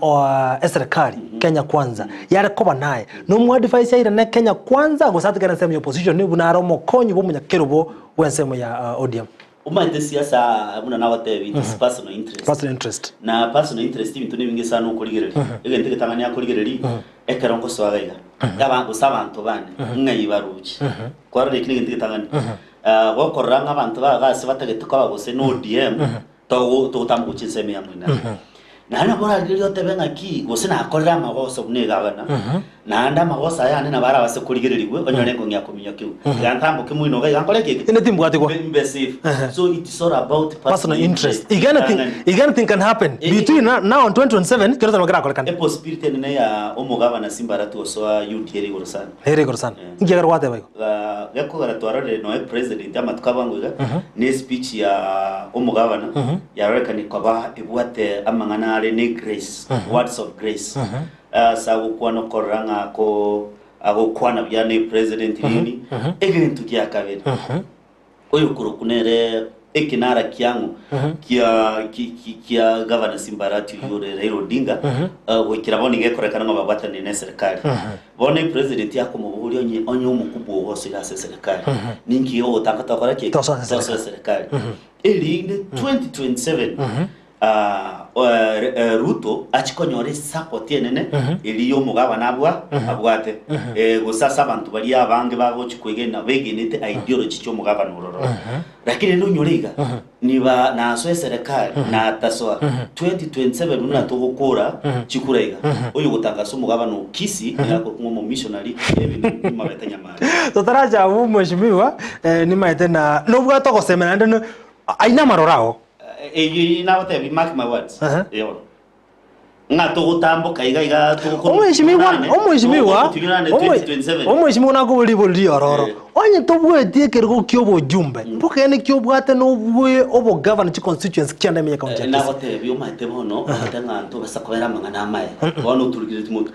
serikali Kenya Kwanza yare ko banaye no mu advice ira na Kenya Kwanza go satikana sema ya opposition ni bunaro mo konyu bo munyakerubo wensemo ya ODM umaite siasa muna nawate with personal interest na personal interest ibintu nibinge sana ukoligereri egente getanganya akoligereri ekerongo swagaiga yabantu sabantu bane ngayibaruki kwarire kini gente getanganya gokoranga abantu bagase batagetuka bagose no ODM to tambu chinseme ya mwina na ana bora lilo tebenga ki gose na akorera magoso bunegabana na anda magoso aya nena bara base kurigereriwe onyone ngo nyakominya kiu gantambo kimwino ga yankole ki ine timbwati kwa so it is all about personal interest anything can happen between now and 2027 kirota magara kolekana possibility ne ya omugaba na simbaratu so UTR gorosana here gorosana ngiyagara wate bayo gako gara twarore no president amatukabangwiga ne speech ya omugaba na ya rekani kwaba ibwate amangana ne grace words of grace sabu kwano koranga ko ago kwana byane president nini egentu kya kabiri oyo kurukunere ekinara kyangu kia governor Simbarati yure Raila Odinga wikira boni gekorekana ngababata ne serikali bone president yako mu buri onye umukubwo wose ya serikali ninki yo takata kora ke serikali eli 2027 Ruto achikonyore support yenene iliyo mugaba nabwa abwate gusasa abantu bari abange bago chikwegena begenete ideology cyo mugaba nororo lakini no nyuriga niba naso serikali na tasoa 2027 nuna tugukura chikuraiga uyu gutangaza mugaba no Kisii yako mu missionary ebintu mabeta nyamara totaraja mheshimiwa ni maite na nobwa to gosemena ndeno aina marorao now what we mark my words nga tugutambo kaiga tuguko omweshimiwa nako buli buli ororo onye tobwetie kergo kyobo jumbe mbokene kyobwate no bwe obo governor chi constituency kyanda me county na what we mate bono atanga nto basa kobera mangana amaye bono turugire tumuto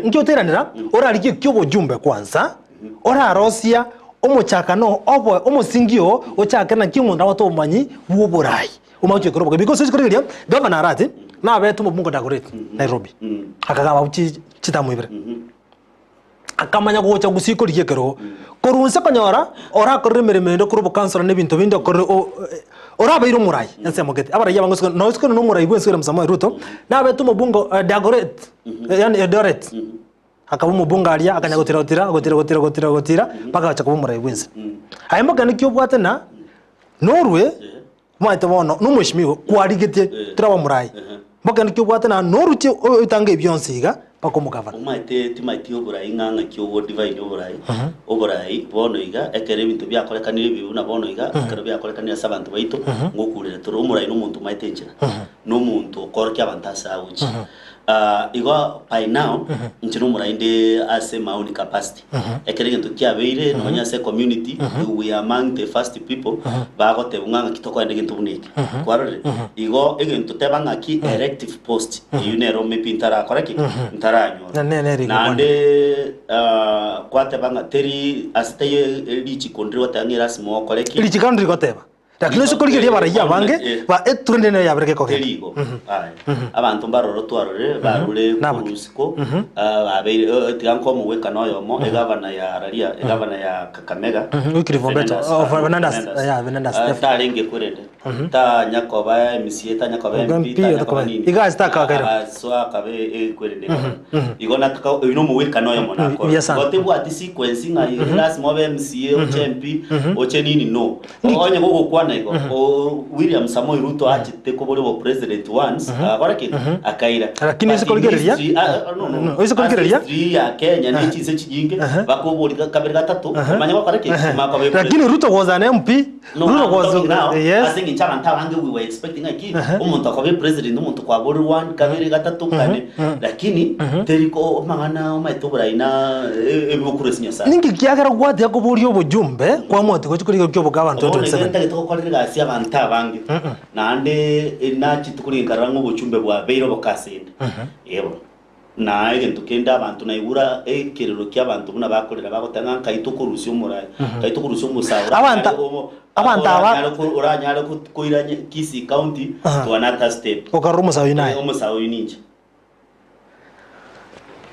nkyoteranira orali kyobo jumbe kwanza ora rosia omochakano obo omosingio ochakana kimundu watomanyi buoborai umache koroboka because is koriria governor arati na betu mubungo dakorete Nairobi akagaba uchi chitamwibere akamanya gocha gusiko rikero korunse kanyora ora koremere mendo kurobo council ne bintu bindo koro ora bayiro murai nsemo gete abara yabango no isko no murai bwensere msamo Ruto na betu mubungo dakorete yani Eldoret akabu mubunga alia akanya gotira paka acha kubu murai bwense ayimbo gani kyo bwate na Norway mwaite bono numweshimiwe kwarigetie turawa murai mboga nikyo bwate na noruche utange byonsiga pako mugavana umaite timaiti oburai nganga kyo divine oburai bono iga ekere bintu byakorekanire bibu na bono iga ekere byakorekanire sabantu baito ngokurire turu umurai n'umuntu maite nchira n'omuntu okorkia abantu asauchi igo by now nchino murainde ase maoni capacity ekere gento kiabeire nonya se community we are among the first people bagote bunganga kitoko ende gento buneki kwarore igo egento tebanga ki erective post yunero mepintara koreki ntaranyo nande kwate banga teri asteye lichi kondri watangira simo koreki lichi kondri goteba lakini siko ligeria baraya bange ba eturende ya bereke koke terigo abantu baroro twarore barure kurusiko abeire tiganko mu weka noyo mo egavana ya Raria egavana ya Kakamega ukirivombeto Fernandes tarenge kurende ta nyakoba MCA ta nyakoba MP ta nyakoba nini igasta kakera so akabe kurende igona taka ino mu weka noyo mo nako gote bwati sequence ngai class mo MCA o MP o chenini no onye gogo kwa o William Samoei Ruto achite ko bori bo president once barake akaira lakini isikolgereria no isikolgereria ya Kenya ni chise chijinge bakobori kabiri gatatu manya bakareke makabe lakini Ruto was an MP Ruto was yes I think in China ntabange we were expecting aki umuntu akabe president umuntu kwa bori one kabiri gatatu kane lakini teriko mangana maitobura ina ebukuresinya sana ningi kiagera gwate yakobori obujumbe kwa moto ko chikuri kyo bugabantu 27 sia banta bangi nande inachi tukuringara ngo buchumbe bwa beiro bokasinde yebo na egento kenda abantu naibura ekerero kya abantu buna bakorera bagotanga kaitukurusyo murai kaitukurusyo musaura abanta uranyara kuiranye Kisi County to another step okarumo sawinaye omusawinije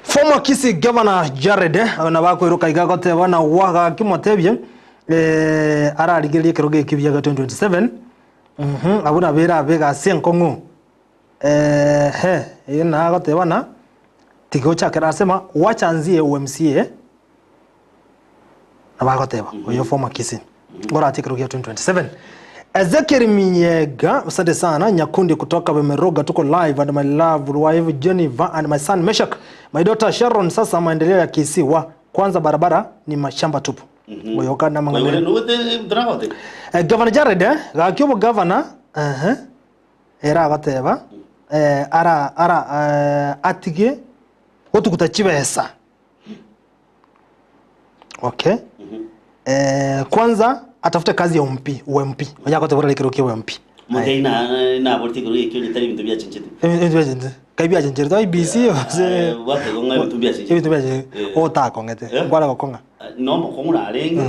former Kisi Governor Jared abana bakwiruka igagoteba na waga kimotebye ararigerie kiroge kibyaga 2027 abuna bera bega senkongo ina gotebana tigo chakera asema wachanzie UMCA abagoteba oyo former Kisi ngora tikiroge 2027 Ezekiel Minyega asante sana Nyakundi kutoka Bemeroga tuko live and my love wife Jennifer and my son Meshak my daughter Sharon sasa maendeleo ya Kisi wa kwanza barabara ni mashamba tupu Oyoka na mangane. Governor Jared gakyobo governor era agateba ara atige otukuta chibesa. Okay. Kwanza atafute kazi ya UMP. Oyako tebora likiro kiyo UMP. Mudeina na borti kuri kiyo nyitari bintu bya chinchete. Bintu bya chinchete. Kaibia chinchete to IBC ose. Wate gonga bintu bya chinchete. Bintu bya ota kongete. Ngwala gokonga. No mo komuna arenga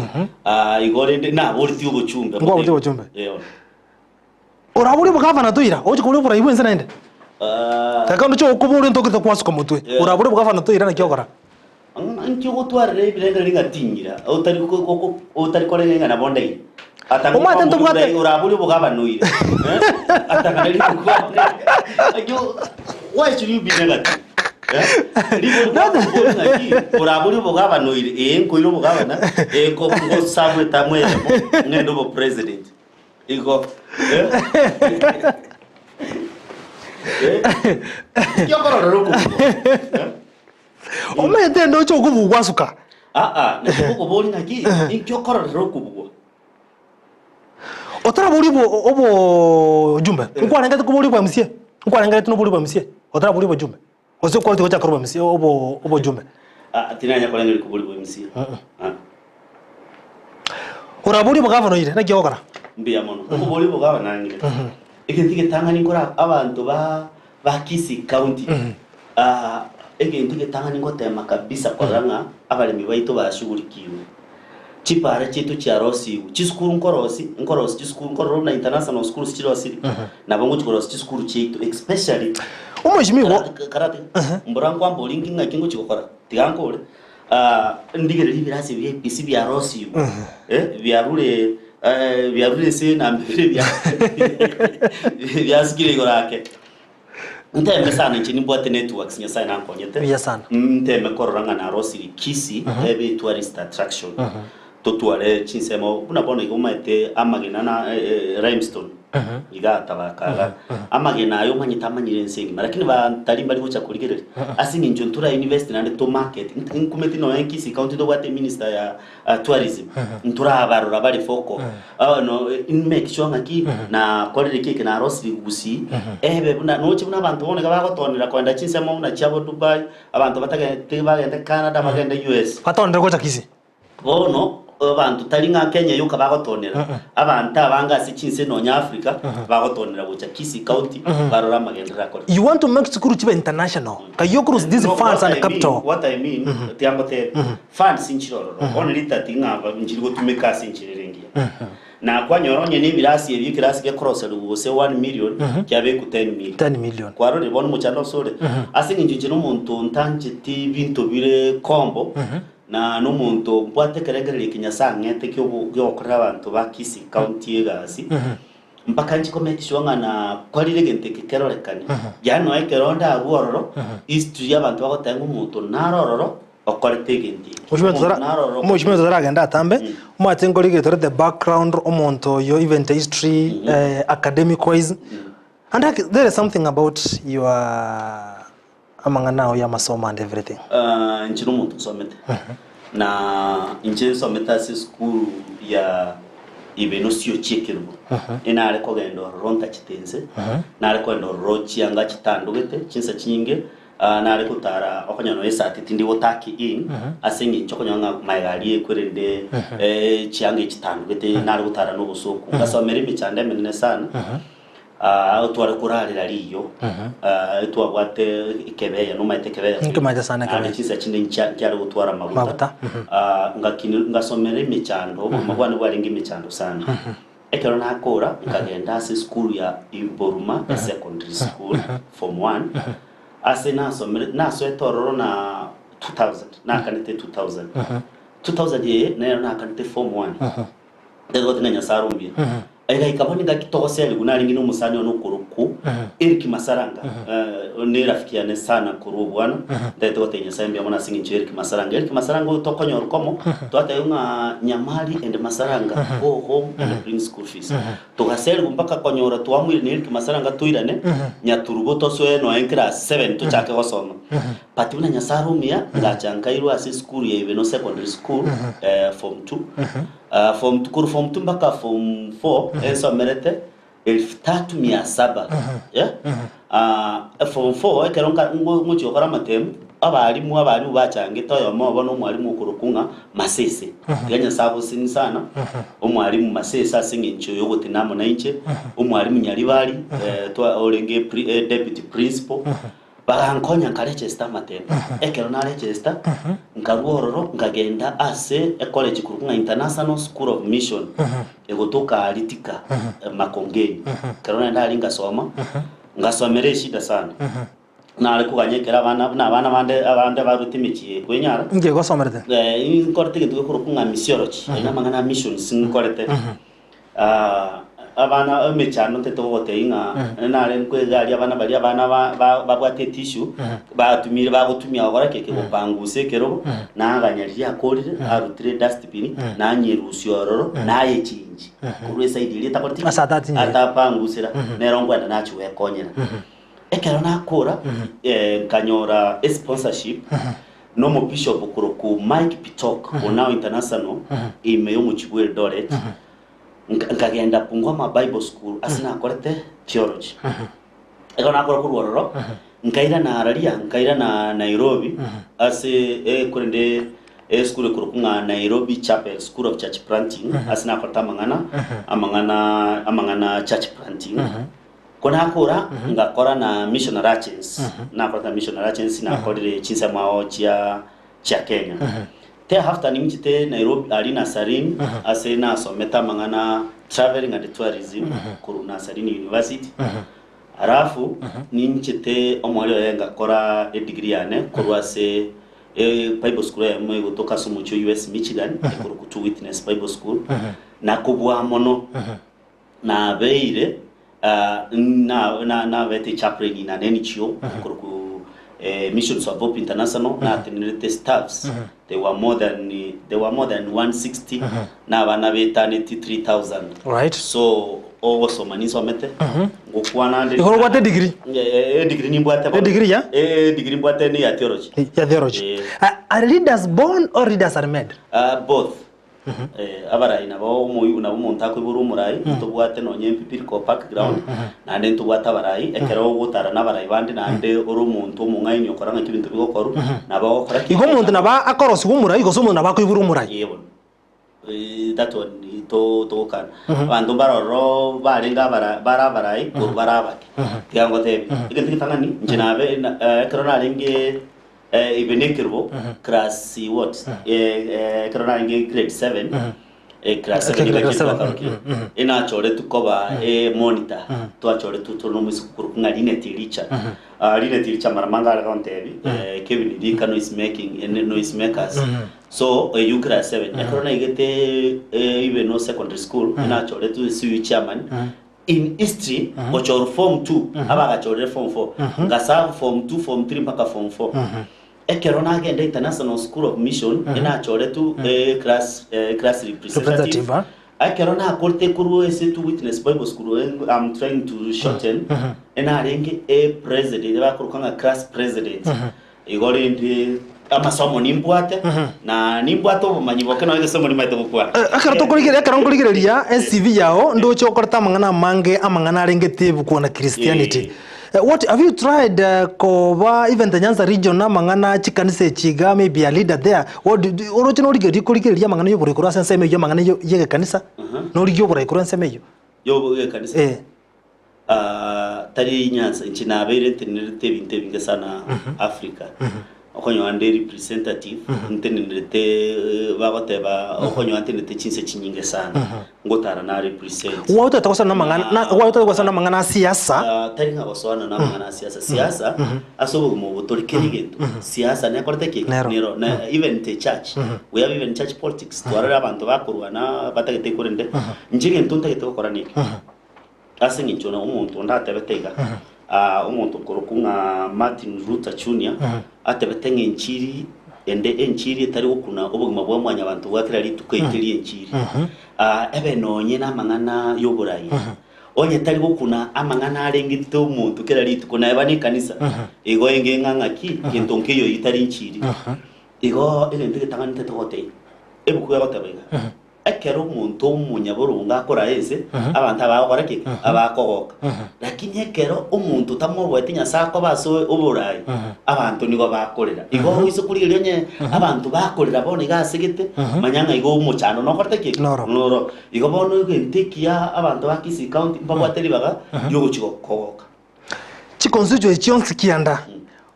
igore na borti ubuchumbe. Ngwa borti ubuchumbe. Uraburi bugavana tuira. Oje kuburi bura ibwenza nende. Takando cyo kuburi ntokita kwasuka mutwe. Uraburi bugavana tuira na kyokora. Anki gutwarire birenga ringatingira. Utari korenga na bondei. Umate ntubwate uraburi bugavanuire. Atakane bugavana. Ayo why should you be negative? Uraburi bugavanuire nkoiro bugavana ko samwe tamwe ngendo bo president. Iko Kyokoro roku. Omete ndo cyo kubugwasuka. Nikuko boli ngaki inkyokoro roku bugwa. Otara boli obo jumbe. Nkwana ngate kuboli bwa MCA. Nkwana ngate no boli bwa MCA. Otara boli bwa jumbe. Ose kwa tiko chakoro bwa MCA obo jumbe. Tinanya kwa ngeli kuboli bwa MCA. Urabuli bugavana ire na gyokara. Mbiya mono. Kuboli bugavana ngire. Ikintige tangani ngora abantu ba Kisi County. Ikintige tangani ngotema kabisa koranga abalimi baito bashughulikiwe. Chipare chetu cha Rosi, chiskuru nkorosi chiskuru nkoro na international school chirosi. Na bongo chikorosi chiskuru chetu especially umujimiwo karate. Mburango ambolingi ngakingo chikokora. Tigankore. Ndigere libirasi bya bya Rosi. Vyarule se na mbere bya skile gorake. Nteme sana nchini bwate networks nya sana nkonyete. Ya sana. Nteme kororanga na Rosi Kisi ebe tourist attraction. Totuale chinsemo unabona igoma ete amagina na Limestone igata bakaga amagena ayo manyita amanyire nsengi lakini batali bali gucha kuligere asingi njontura university and to market inkumeti no yankisi county do what minister ya tourism ntura abarura bali foko no in make sure ngaki na kolere kike na rosri gusi ebe buna no chibuna abantu boneka bagotonera kwenda chinsemo na chabo Dubai abantu batagende bagende Canada bagende US batondera gocha kisi bono abantu talinga Kenya yuka bagotonera abantu abanga sichinse no Africa bagotonera gucha kisi county barora magendera kole. You want to make school chiba international kayokuru these funds and capital. What I mean tiambo te funds inchiroro only tatinga njiri gotumeka sinchirengia na kwa nyoronye ni birasi ebi kirasi ke cross rubose 1 million kyabe ku 10 million kwa rore bono muchando sore asingi njije no muntu ntanje ti bintu bire kombo na no muntu bwate keregerere kinyasangete kyo gyokorera abantu bakisi county egasi mpaka nchi komekishwanga na kwalire gente kekerorekane yano ekeronda ruororo history y'abantu bagotenga umuntu narororo okorete gente mushime zara agenda atambe mwatengori getore the background omuntu yo event history academic wise and there is something about your amangana ya masomo and everything nchino muntu somete na nchino someta si school ya ibenosio chekirbo ina ale kogendo ronta chitense na ale kogendo rochi anga chitandugete chinsa chinge na ale kutara okonyano esati tindi wotaki in asingi chokonyanga maigali ekwerende chiange chitandugete na ale kutara no busoku ngasomera imichande menene sana tware kurarira riyo twabwate kebeya no maite kebeya nkamaje sana kebeya chisa chinde cyari gutwara mabuta ngakini ngasomera imichando mabwana bwaringa imichando sana ekero nakora ngagenda ase school ya Iboruma secondary school form 1 ase nasomera nasoetororo na 2000 nakanite 2000 ye na nakanite form 1 ndego tinanya sarumbi ega ikaboni ngakitogosele gunaringi no musani ono kuruku Eric Masaranga ne rafikiane sana kurubwana ndaito tenya sambi amona singi Eric Masaranga utokonyo rukomo twate unga Nyamali and Masaranga go home and bring school fees tugasele mpaka konyora twamwire ne Eric Masaranga tuirane nyaturugo toswe no en class 7 tuchake gosoma patuna nyasarumia ngachankairo ase school ya Ibeno secondary school form 2 form 2 mpaka form 4 enso merete 3700 yeah form 4 ekeronka ngochi okora matemu abarimu bachange toyo mobo no mwarimu okurukunga masese ganya sabo sini sana omwarimu masese asinge ncho yogote namo na inche omwarimu nyaribali twa orenge deputy principal bagankonya nkaregister matemu ekero na register nkaruororo ngagenda ase college kurukunga International School of Mission egotoka alitika makongeni kero ndali ngasoma ngasomere shida sana na ale kuganyekera abana bande barutimikiye kwenyara ngiye gosomerete inkorte gitu kurukunga missiology ina mangana mission sinkorete abana mechano tetogote inga nare nkwegari abana bali abana babwate tissue batumire bagutumia agora keke gupanguse kero nanganyari akorire arutire dustbin na nyerusiororo na yechinji kuri side ile takorti atapangusira nerongwa na chuwe konyera ekero nakora kanyora sponsorship no mo bishop kuruku Mike Pitok onao international imeyo mu Chibwe Eldoret nkagenda pungwa Bible school asina akorete theology ego nakora kurwororo nkaira na Nairobi ase kurende school kurukunga Nairobi Chapel School of Church Planting asina akorta amangana church planting kona akora ngakora na missionary agency na akorta missionary agency na akorire chinsa mao chia Kenya te hafta ni mchite Nairobi alina Sarin ase na someta mangana traveling and tourism kuruna Sarin University arafu ni mchite omwali oyenga kora degree yane kurwase Bible school ya mwe kutoka sumucho US Michigan kuruku to witness Bible school na kubwa mono na beire na vete chaplain na nenichio kuruku Missions of Hope International na tenere staffs they were more than 160 na bana beta 3,000 right so ogosoma nisomete ngokwana ndi igoro gwate degree degree nimbwate degree ya degree mbwate ni ya theology ya theology are leaders born or leaders are made both abarai nabo muyu nabo muntu akwiburu murai tubwate nonye empirical background na ndi tubwate abarai ekero gutara nabarai bandi na ndi uru muntu mungaini okoranga kibintu bigokoru nabo okora igo muntu naba akorosi gumurai igo somuntu naba kwiburu murai yebo that one to kan bantu baroro barenga barai por barabake tiango te ikintu tangani njinabe ekero naringe ibenekirbo class what ekero naringe grade 7 class 7 ina chore tukoba monitor to achore tutono musukuru ngarine tiricha rine tiricha maramanga rakontebi Kevin Dika noise making and noise makers so you class 7 ekoro na igete even no secondary school ina chore tu si chairman in history ochor form 2 abaga chore form 4 ngasa form 2 form 3 mpaka form 4 ekero na agenda International School of Mission ina chore tu class representative ekero na akorte kuru ese tu witness Bible school I'm trying to shorten ina arenge president ba kurukanga class president igore ndi amasomo nimbwate na nimbwate obumanyiboke no igesomo nimaite gukwa akara nkuligireria CV yao ndocho okorta amangana mange amangana arengete bukuona Christianity what have you tried koba even the Nyanza region na mangana chikanise chiga maybe a leader there what orocho no ligireria mangana yo bure kurasa nseme yo mangana yo yege kanisa no ligyo bure kurasa nseme yo yege kanisa tari Nyanza nchinabeire tenirete binte binge sana Africa okonyo ande representative ntenirete bagoteba okonyo antenete chinse chinyinge sana ngotara na represent wauta takosa na mangana wauta takosa na mangana siasa tari ngaboswana na mangana siasa asobo mu botorikeri getu siasa ne korte ke nero na even the church we have even church politics twarara abantu bakurwana batagete kurende njige ntunta gete gukora niki asingi nchona umuntu ndatebetega umuntu kurukunga Martin Luther Jr atebetenge nchiri ende enchiri tari okuna obugima bwa mwanya abantu bwakira litukwekeri enchiri ebe nonye na mangana yoburai onye tari okuna amangana arengite umuntu kera litukuna ebani kanisa igo engenganga ki kintonke yo itari nchiri igo egende gitangani tetogote ebukuya batabega ekero umuntu umunyaburunga akora ese abantu abakora kike abakogoka lakini ekero umuntu tamobwete nyasako baso uburai abantu nigo bakorera igo iso kuriyo nye abantu bakorera bone gasigite manyanga igo umuchano no korte kike noro igo bono gentekia abantu bakisi county mbabwateri baga yogo chikokogoka chikonsujo chionsi kianda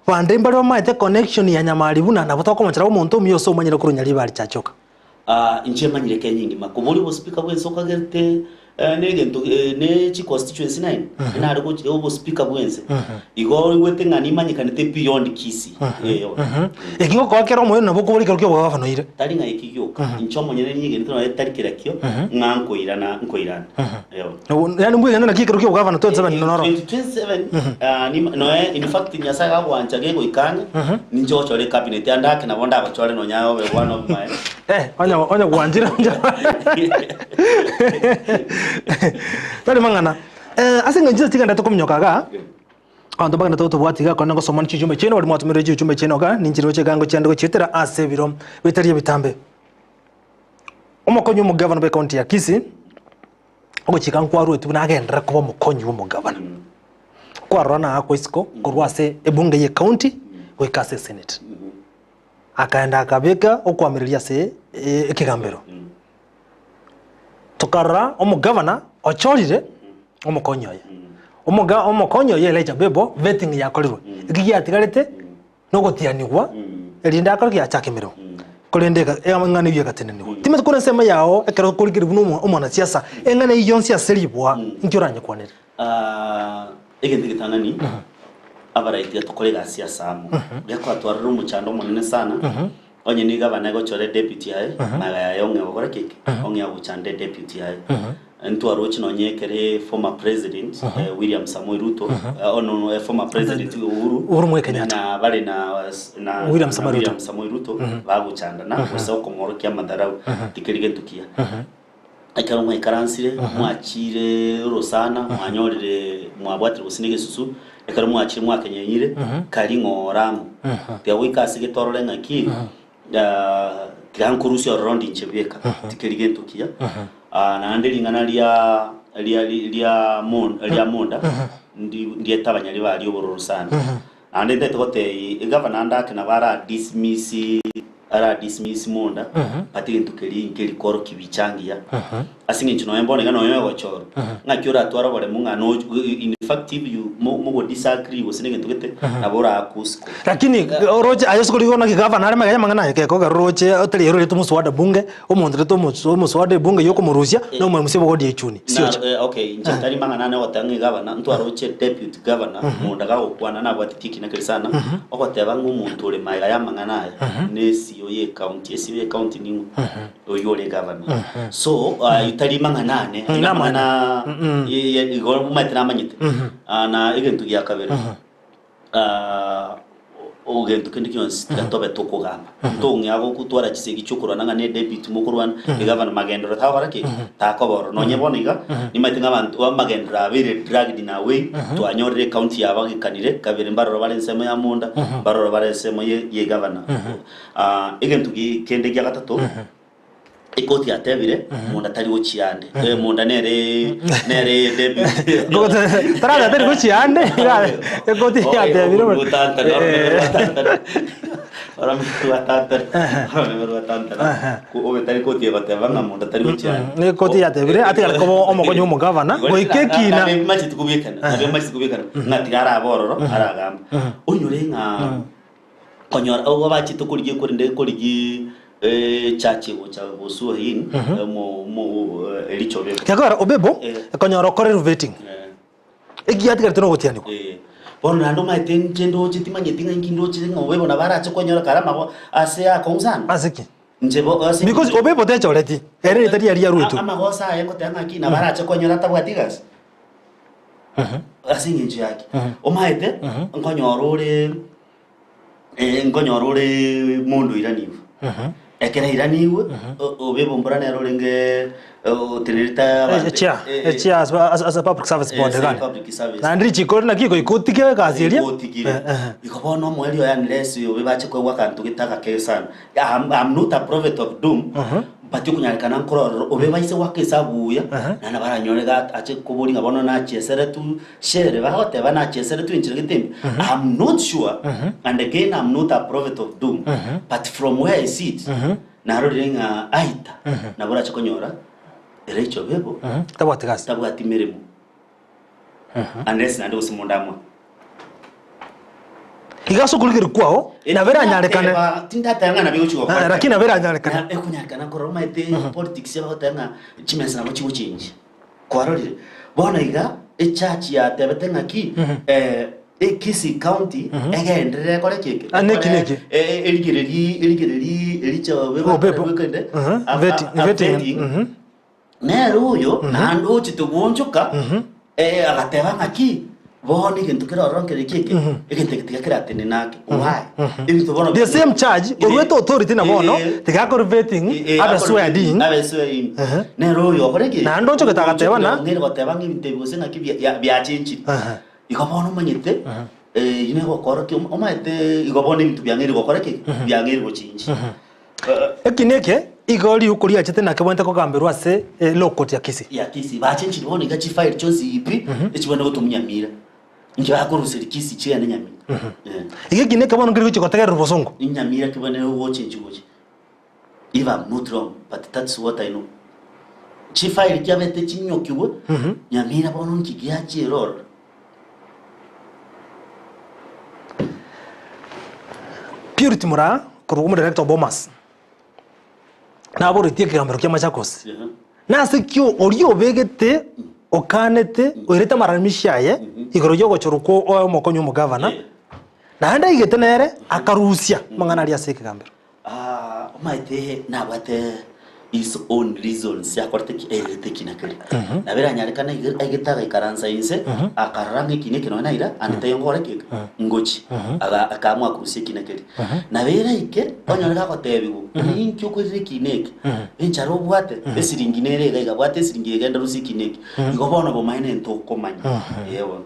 bande mbaro maite connection ya nyamaribu na nabotoko machara umuntu miyoso manyira kurunyari bari chachoka inche manyireke nyingi makubuli bo speaker bwenso kagerte negento ne chi constituency 9 ina ariko obo speaker bwense igo wete ngani manyikanite beyond kisi ekigo kwa kero moyo nabo kubuli kalukyo bwa bafano ire tari nga ikigyoka incho monyene nyingi ntino tari kirakyo nkoirana yani mbwe ngana kikalukyo bwa bafano 27 nonoro 27 ni no in fact nyasaga bwanja gego ikanya ninjo chole cabinet andake na bonda bachole no nyayo be one of my onya gwanjira tari mangana asinga njira tiganda tokomnyokaga ando bagana toto bwatiga kona ngo somani chijume cheno wali mwatumire chijume cheno ga ninjiro chegango cyandiko cyitera asebiro bitariye bitambe umukonyo umugavana be county ya Kisii ogo chikankwaru tu nagendera kuba mukonyo umugavana kwarana ako isiko kurwase ebunge ye county wekase senate akaenda akabeka okwamiriria se ekigambero tukara umugavana ochorire umukonyoye umukonyoye leja bebo vetting yakorirwe igigi atigarite no gotianigwa erinda akoroki achakemero kolendeka ngane byo gateneniwe time tukore sema yao ekero kurikiri buno umwana siasa engane iyo siasa libwa njoranye kwanera egende gitangani abaraiti atokorera siasa amo yako atwarira umuchando munene sana onye ni gavana go chore deputy aye magaya yonge ogora kike onge aguchande deputy aye ntu arochi no nyekere former president William Samoei Ruto former president Uhuru Muigai Kenyatta na bali na William Samoei Ruto baguchanda na gusa komoro kya madarau tikirige tukia akaro mwe karansire mwachire rosana mwanyorire mwabwatire gusinige susu akaro mwachire mwakenyenyire kali ngoramu pya wikasi gitorore ngaki tirankurusi orondi nchebeka tikerigentukia na ndelingana lia monda ndiye tabanyali bali obororo sana ande ndetote governor ndake na bara dismiss monda patike ntukeli koro kibichangia asinge nchino mbone ngano yewe choro ngakyora twara bole munga no in fact if you mo disagree wosinge ntukete nabora akusko lakini roje ayesukuri gona governor ari magaya mangana yake ko roje oteli yero tumuswada bunge omuntu tumuswada bunge yoko murusia no mu musibo godi echuni sio okay nchatari mangana na watange governor ntwaroche deputy governor monda ga okwana na bwatitiki na kirisana okoteba ngumuntu uri magaya mangana nesi yoye county ni oyole governor so itali manganane ngamana igol matra manyite na igentu ya kabere ogentu kendi kyonsi gatobe tokogamba ntonge ago kutwara kisegi cyokura nanga ne debit mukurwana governor magendero tabarake takoboro nonyeboniga nimatinga abantu bamagendera abere dragged in a way to anyorre county yabagikanire kabere mbaroro barensemo ya munda baroro barensemo ye governor igentu kende kya gatatu ikoti atebire munda tari uchiande munda nere debit tara tari uchiande ikoti atebire ora mtuatata ko obetari koti yabateba munda tari uchiande ikoti atebire atigara ko omokonyo umugavana goikekina machi tukubikana ngatigara abororo aragamba onyorenga konyora ogo bachi tukurije kurinde kurije chachi ucha busu hin mo elicho bebo yakora obebo konyora kore vetting egiati garteno gotiani ko bona ndo maiten chendo chitimanye tinga ngindo chinga obebo na barache konyora karama ko ase akonsana asiki njebo ase because obebo techo leti ere itari ari yarutu amagosa ayengo tanga kina barache konyora tabwatigas asinge nje yake omaite nkonyorore mundu iranivu ekera iraniwe obebo mbrana yarorenge tenirita chia as a public service board na ndiri chikoro na kiko ikotike kazi elia ikobono mweli ya nlesi obebache kwa wakantu gitaka kesana I'm not a prophet of doom but kunyarikana nkoro obebaise wakesabuya na nabaranyorega ache kuburinga bono na chesere tu share bahote bana chesere tu inchire gitembe I'm not sure and again I'm not a prophet of doom but from where I sit narorenga aita nabora chikonyora erecho bebo tabwati meremo unless nando simondamwa igaso kulikiri kwao na vera nyarekana tindatanga na bigo chiko lakini na vera nyarekana ekunyakana koroma ite politics yabotanga chimensa nabo chigo change kwarorire bona iga church ya tebetenga ki Kisi County egendere kore keke aneki eligireri elicho wekende vetting nero uyo nando chitubonjoka agateba ngaki boni kintu kirorongere keke egenteketiga kiratene nake why the same charge orweto authority na bono tigakor vetting abe swearing nero uyo kore keke nando choketa gateba na ngere goteba ngibitebo ngaki bya chinchi ikobono manyete ine gokora ki omaite igobone bitu byangeri gokora ki byangeri gochinji ekineke igori ukuri achete na kebonte ko gambirwa se lokoti ya Kisi bachinji bone gachi file chozi ipi echibone gotumnyamira nje bakoruseri Kisi chiya nyamira igekineke bono ngiri chikotegera rubosongo nyamira kibone gochinji gochi if I'm not wrong but that's what I know chi file kyabete chinyokiwe nyamira bono nkigia chiroro Purity Mura kurugumu director Bomas na bori tie kigambiro kya Machakos na sekyo oriyo begete okanete oireta maramishaye igoro yogo choruko o mokonyo mu governor na handa igete nere akarusia mangana ali ase kigambiro omaite na bate his own reasons ya korte ki elete kinakeli na bera nyarekana igitaga ikaransa inse akarange kineke no naira anete yongore ke ngochi akamwa kurusie kinakeli na bera ike onyoreka kotebigu inkyo kweze kineke encharo bwate esiringinere gaiga bwate esiringire genda rusi kineke igobona bo maine ento komanya yewo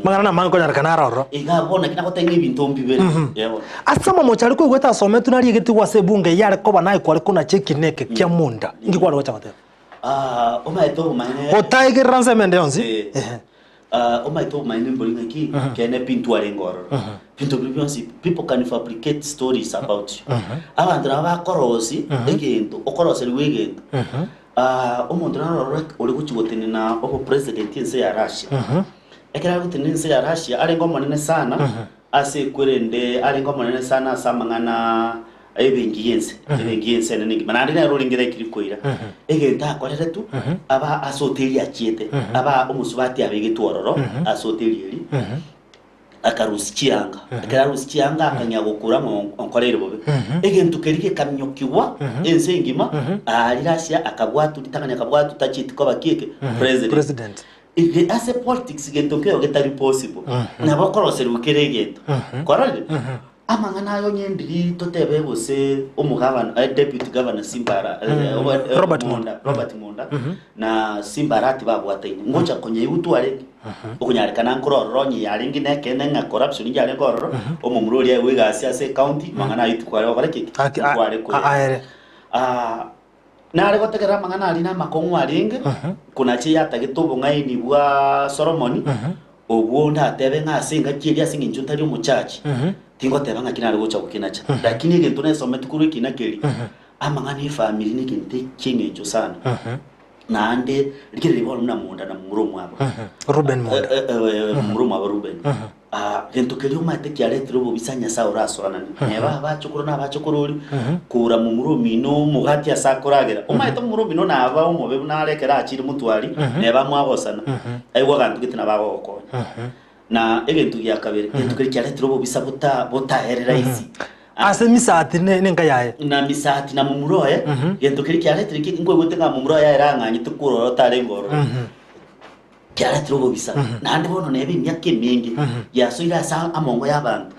magana na mango nyarekana roro igabona kinakotenge ibintu mbibere yewo asama mochari ko gweta some tunari giti wase bunge yare koba nayo kwari kuna chekineke kya munda ngikwa rocha matera omaito maine otaige ranse mende onzi omaito maine bolinga ki kene pintu arengoro pintu bibionsi people can fabricate stories about you abandra ba korosi egento okorosi wegento omuntu naroro oli kuchigotene na obo president yense ya Russia ekera gutene yense ya Russia arengo monene sana ase kwerende arengo monene sana samangana ebengiyense nene manandi na rolingera kirikoira egenta akorere tu aba asoteli achiete aba omusubati abegetwororo asoteli eri akarusikianga akanyagukura mu onkorere bobe egentu kerike kamnyokiwa ense ngima alirasia akabwatu litanganya akabwatu tachiti ko bakike president if as a politics gentokeo getari possible na bakoroseri ukeregento korale amangana yo nyendiri totebe bose omugabana deputy governor Simbara Robert Munda na Simbara ati babwataine ngocha konye utware okunyarikana nkororo nyi yaringi nekene nga corruption yale kororo omumurori yawe gasi ase county mangana yitware obareke kware ko nare gotegera mangana ali na makongo aringe kuna chi yatagitubu ngaini bwa Solomon obwonda atebe nga singa kiria singa njuntari omuchachi tingo tebanga kinari gocha kukinacha lakini gento nesome tukuru kinakeli amangani family ni kinte kingejo sana na ande likiri libona na munda na muromo abo Ruben Munda muromo abo Ruben gento keli umate kyale trobo bisanya saura aswana neba bachukuru na bachukururi kura mu muromi no mugati asakoragera umaito muromi no naba umobe narekera akiri mutwari neba mwabosana aiwa gantu gitina bagoko na egentu ya kabere egentu kali cyane turobo bisabuta botaherera isi ase misati nenga yae na misati na mumuroye egentu kali cyane triki ngo gotenga mumuroye yaranganye tukuro tarengoro cyane turobo bisa nande bono nebe myake mingi yasoira sa amongo yabantu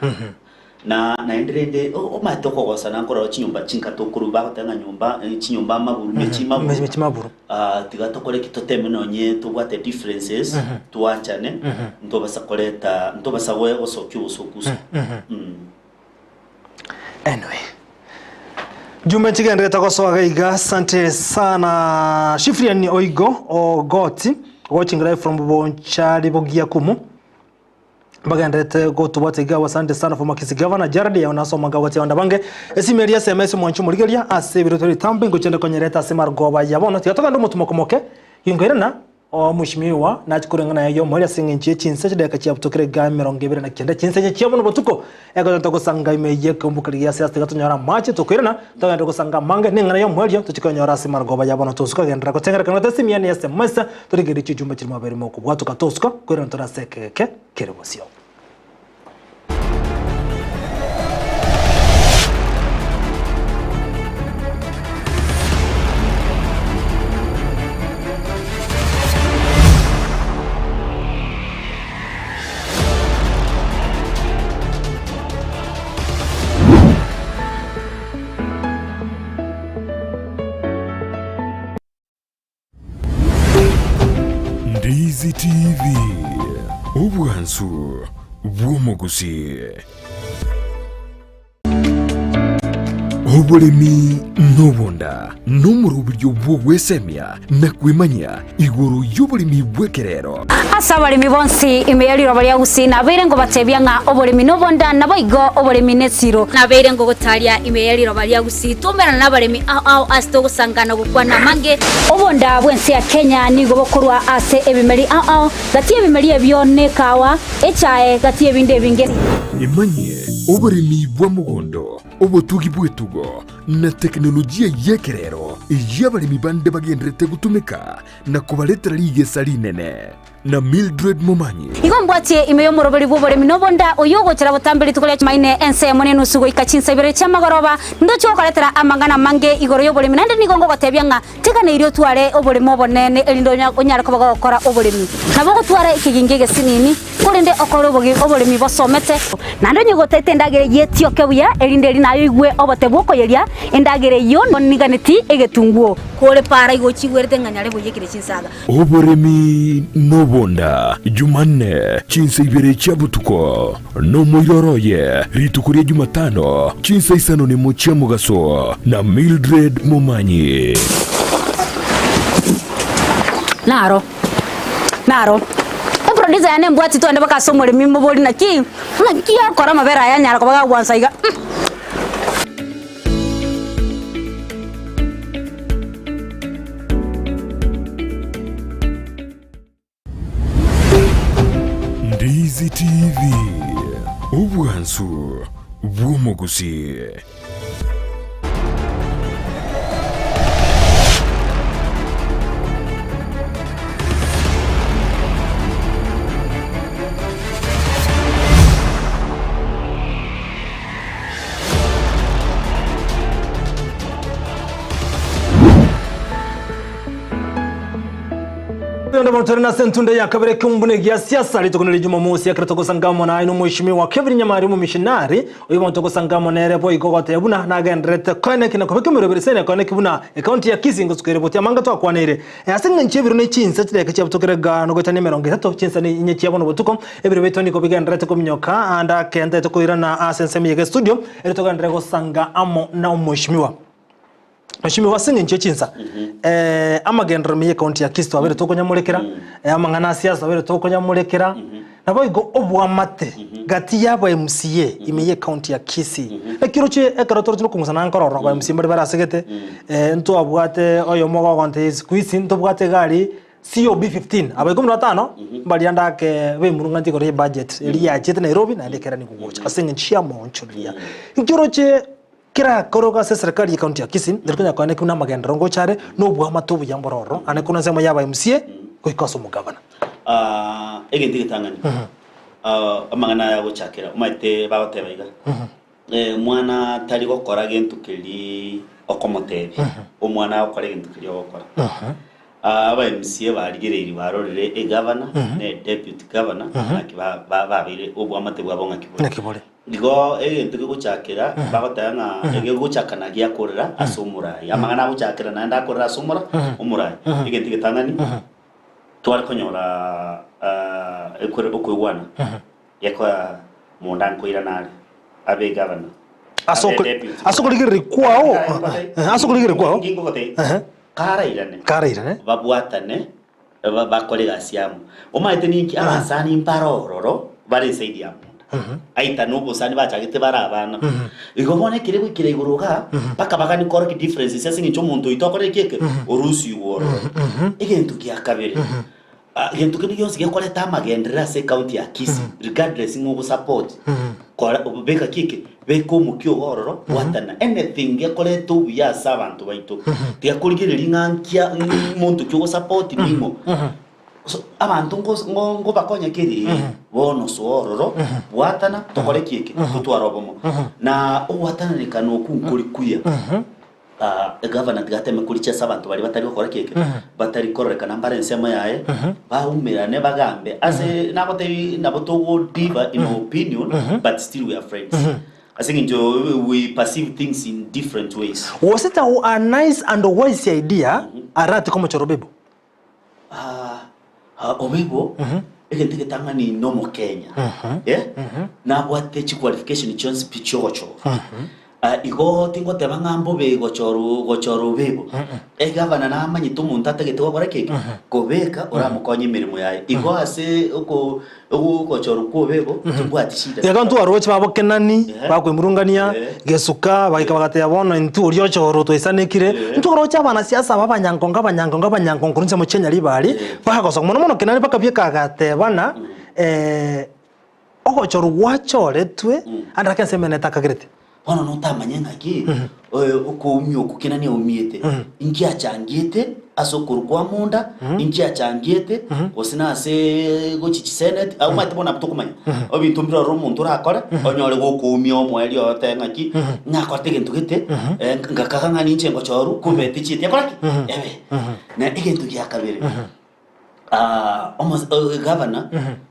na enderende matoko gosa na nkora chinyumba chinkatokuru bakotanga nyumba chinyumba maburu mechimaburu tigatokore kitoteme nonye tubwate differences tuanchane ntobasa koleta ntobasa we osokyo osokusa anyway Jumbe chigende takosoga iga asante sana Shifrian Oigo Ogoti watching live from Bonchari Bogia Kumu bagandete go to what ga wasante sana for Makisi Governor Jared ya unasoma gawati wandabange esimeria SMS mwanchu muligeria ase birotori tambe ngo chende konyereta semar goba yabono tiatoka ndo mutumokomoke yingerena o mushimiwa na chikurengana yo muri asinge nche chinse de kachia butokere ga 29 chinse nche bono botuko ego ntoko sanga imeye kumbukari ya siasa gatonyara machi tokerena taga ntoko sanga mange ningana yo muri tuchikonyora semar goba yabono tosuka gendra ko tengera kana tesimiani SMS turigeri chijumba chirimo berimo ko bwatuka tosuka kwera ntora sekeke kerebosio Ndizi TV Ubwansu Bwomogusi Oburimi n'obunda n'omuri uburyo bw'ogwesemya nakwimanya iguru y'oburimi bw'ekerero asa abalimi bonsi imeyaliro bali agusi nabeire ngo batebya nga oburimi n'obunda nabo igo oburimi n'etsiro nabeire ngo gotalia imeyaliro bali agusi tumera n'abalimi ao asito gusangana gukwana mange obunda bwensi ya Kenya nigo bokorwa ase ebimeri ao gati ebimeri ebyone kawa echae gati ebinde binge imanye oburimi bw'omugondo obutugi bw'etugo na teknolojia y'ekerero y'abalimi bande bagendrete gutumika na kubaletera ligesa linene na Mildred Momanyi. Igo mbwatie imeyo moroberi bw'oboremi n'obonda oyogo kira butambiri tukole maine ense mone nusugo ikachinsa ibere chamagoroba ndo chokoletera amangana mange igoro y'oboremi nande nigongo gotebya nga teka ne irio tware oboremi obonene elindo onyara ko bagokora oboremi nabo gotwara ikiginge gesinini kurinde okoro oboremi bosomete nando nyigotete ndagere yetio kebuya elinde linayo igwe obote bwoko yeria endagere yo niganeti egetunguo kore para igo chigwerte nganyare boyekire chinsaga oboremi n'obonda Jumanne chinsa ibere chabutuko no moiroroye ritukuria Jumatano chinsa isano ni mochia mugaso na Mildred Momanyi. Naro producer yane mbwati to ande bakasomo le mimo boli na ki akora mabera ya nyara ko baga gwansa iga Ndizi TV Ubwansu bw'omugusi. na sentunde ya kabere kumbune gya siasa litokonele Jumamosi yakratoko sangamo na ino mheshimiwa Kevin Nyamari mu missionary oyo mutoko sangamo nere boy gogote buna nagendrete kone kina ko kemero beresene kone kibuna account ya kizingo sukere botia manga to akwanere asinga nchebiro ne chinsa tire ke tokere ga no gotane meronge tato chinsa ni nyechi yabono botuko ebiro betoni ko bigendrete ko minyoka anda kende to koirana asensemi yege studio elitoka ndrego sanga amo na mheshimiwa Mheshimiwa singe nche chinsa amagendro miye county ya Kisto abere to konyamurekera amangana siasa abere to konyamurekera nabo igo obwamate gati yabo MCA imiye county ya Kisi ekiroche ekarato tino kumusana nkororo ba MCA mbere barasegete nto abwate oyo mogo konte squeeze nto bwate gari COB 15 abaiko 5 mbali andake we murunganti ko budget eri ya chete Nairobi na ndekera ni kugocha asinge nchia moncholia ikiroche kira koroga se serikali ya kaunti ya Kisii ndikunya kwa kuna magendero ngo chare no bwa matubu ya mbororo ane kuna sema yaba MCA ko ikoso mugabana egenti gitangani amangana ya guchakira umaite bagote baiga mwana tari gukora gentu kiri okomotebi umwana ukore gentu kiri okora aba MCA barigereiri barorere governor ne deputy governor nakiba babire ubwa mate bwa bonga kibole Digo egenti guchakira bagotanga ege guchakana gya korera asumura yamagana guchakira nanda korera asumura umura egenti gitangani twari konyora ekore okwewana yakwa mundan koiranale abe governor asokoligire kwao karairane babwatane bakolega siamu omaite ninki abasani imparororo bari saidia aita nubo sani bachagite barabana igobone kire gwikira iguruga paka bagani korki differences yasingi cyo muntu itokore keke orusi woro igentu kya kabere gentu kini yose gekoleta magendera se county ya Kisii regardless ngo support kora obeka kike beko mukyo gororo watana anything gekoleta ubiya sabantu baito tia kurigire lingankia muntu cyo support nimo so abantu ngo bakonya kiri bono sororo watana tokore kike tutwarobomo na watana nikano kunkuri kuya governor gateme kuricha sabantu bari batari gukora kike batari koreka nambare nsema yae baumirane bagambe ase nabo to diva in opinion but still we are friends. I think we perceive things in different ways. Was it a nice and wise idea arati kama chorobebo? Obebo egenti getanga ni nomo Kenya na bwate chi qualification chance pichocho igo tingo tebangambo be gochoro bebo egavana na manyito muntate gete gukora keke kobeka oramukonye mirimo yaye igo ase uko gochoro ko bebo tubwati shida yagantu aroche babo kenani bakwemurungania gesuka bakabagate yabona intu uryo choro to isanekire ntugorocha abana siasa abanyangonga kurunze mu Kenya libali bakagosa mono kenani bakabyeka gate bana ogochoro wachoretwe andake semene takagirete bono no tamanye ngaki uko umyo kukinani umiete inki achangite asokuru kwa munda inki achangite osina ase gochichi senate au mate bona butukumanya obitumbira ro muntu rakora onyore goko umyo mweri ote ngaki ngakora tegentu gite ngakaka ngani nchengo choru kubeti chiti yakoraki na igentu gya kabere almost governor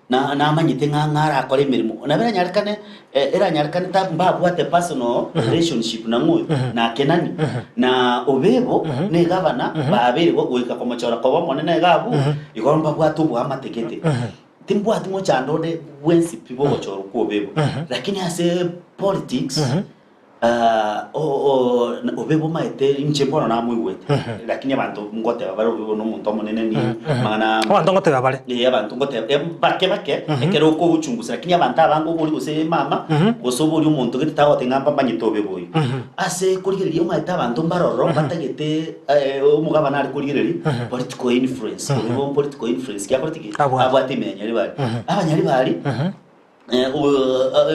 na amanyite ngara akore mirimo nabera nyarikane era nyarikane tamba bwate personal relationship na nguyo na kenani na obebo ne governor babiri go gwika komachora ko monene gabu igomba bwatu bwa matekete timbo atimo chandode wensi pibo gochoro ko obebo lakini ase politics obebo maite imchepona na mwiwete lakini abantu ngote babare obebo no muntu monene ni mana abantu ngote babare abantu ngote bake ekero ko uchunguza lakini abantu abango boli gose mama gosoboli umuntu gitaho tengamba banyito obebo ase kurigereria maite abantu mbaroro batagete umugabana ari kurigereria political influence obebo political influence kya politiki abwate menyari bari abanyari bari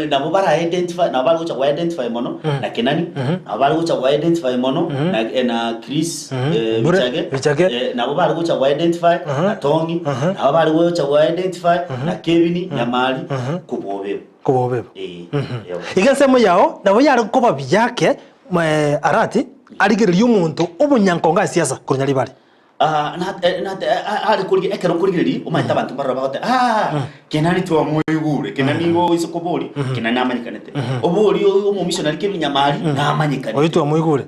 nabo bara identify nabo bari gucha identify mono na kenani nabo bari gucha identify mono na Chris Bichage nabo bari gucha identify na Tongi nabo bari gucha identify na Kevin Nyamali kubobebo igasemo yao nabo yari kuba byake arati arigereria umuntu ubunyankonga siasa kunyari bari ari kurige ekero kurigeri umaita abantu barabahote kenani twa moyugure kenani ngo isokobori kenani amanyikanete obori mu missionary Kevin Nyamali na amanyikanete oyo twa moyugure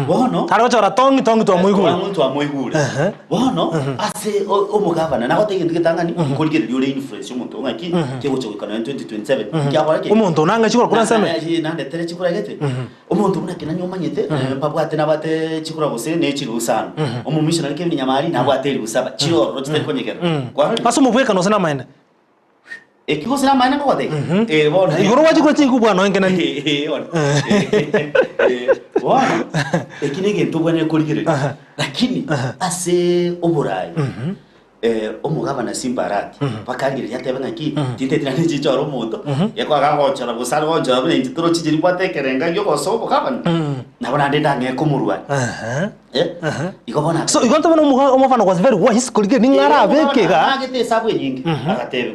bono arachora tongi twa moyugure bono ase umugabana na hote ndige tangani kurigeri uri influence umuntu ngaki cyo kana 2027 cyabara ke umuntu nanga chikora kuraseme nande tere chikora gete umuntu unakenani umanyete babwate nabate chikora bose ne chirusana mu missionary Kevin Nyamali nabo ateri busaba chiro rotite konyekera paso mubweka no sana maene ekiko sana maene no wate bona igoro waji ko tingu bwana ngena ni bona ekinege ntubone kurigere lakini ase oburai umugabana Simbarati bakangirira yatebe ngaki titetina n'icicoro muto yako agahochara busara bonjora bune intitoro kijiri kwatekerenga yo kosobo kabana nabona ndenda ngeko murwa ikobona so igonto bana umufana was very wise kulige ningara abekega agete sabwe nyingi agatebe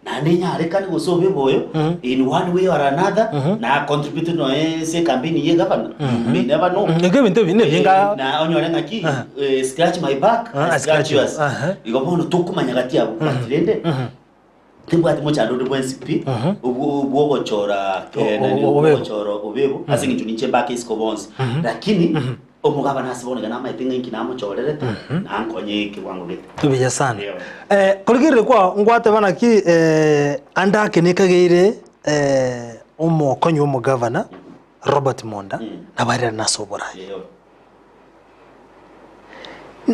nande nyare kani gosobe boyo in one way or another na contribute no se campaign ye gavana me never know ngeke binte bine binga na onyore ngaki scratch my back scratch yours ikobona tukumanya gati yabo batirende tibwati mochando de bwensipi ubwo chora obebo asingi niche back iskobons lakini omugabana asiboneka namaitenga inkinamo chorerete nankonye kiwango gete tubiya sana kuligire kwa ngwate bana ki andake nekageire umukonyi w'umugabana Robert Monda nabarira nasobora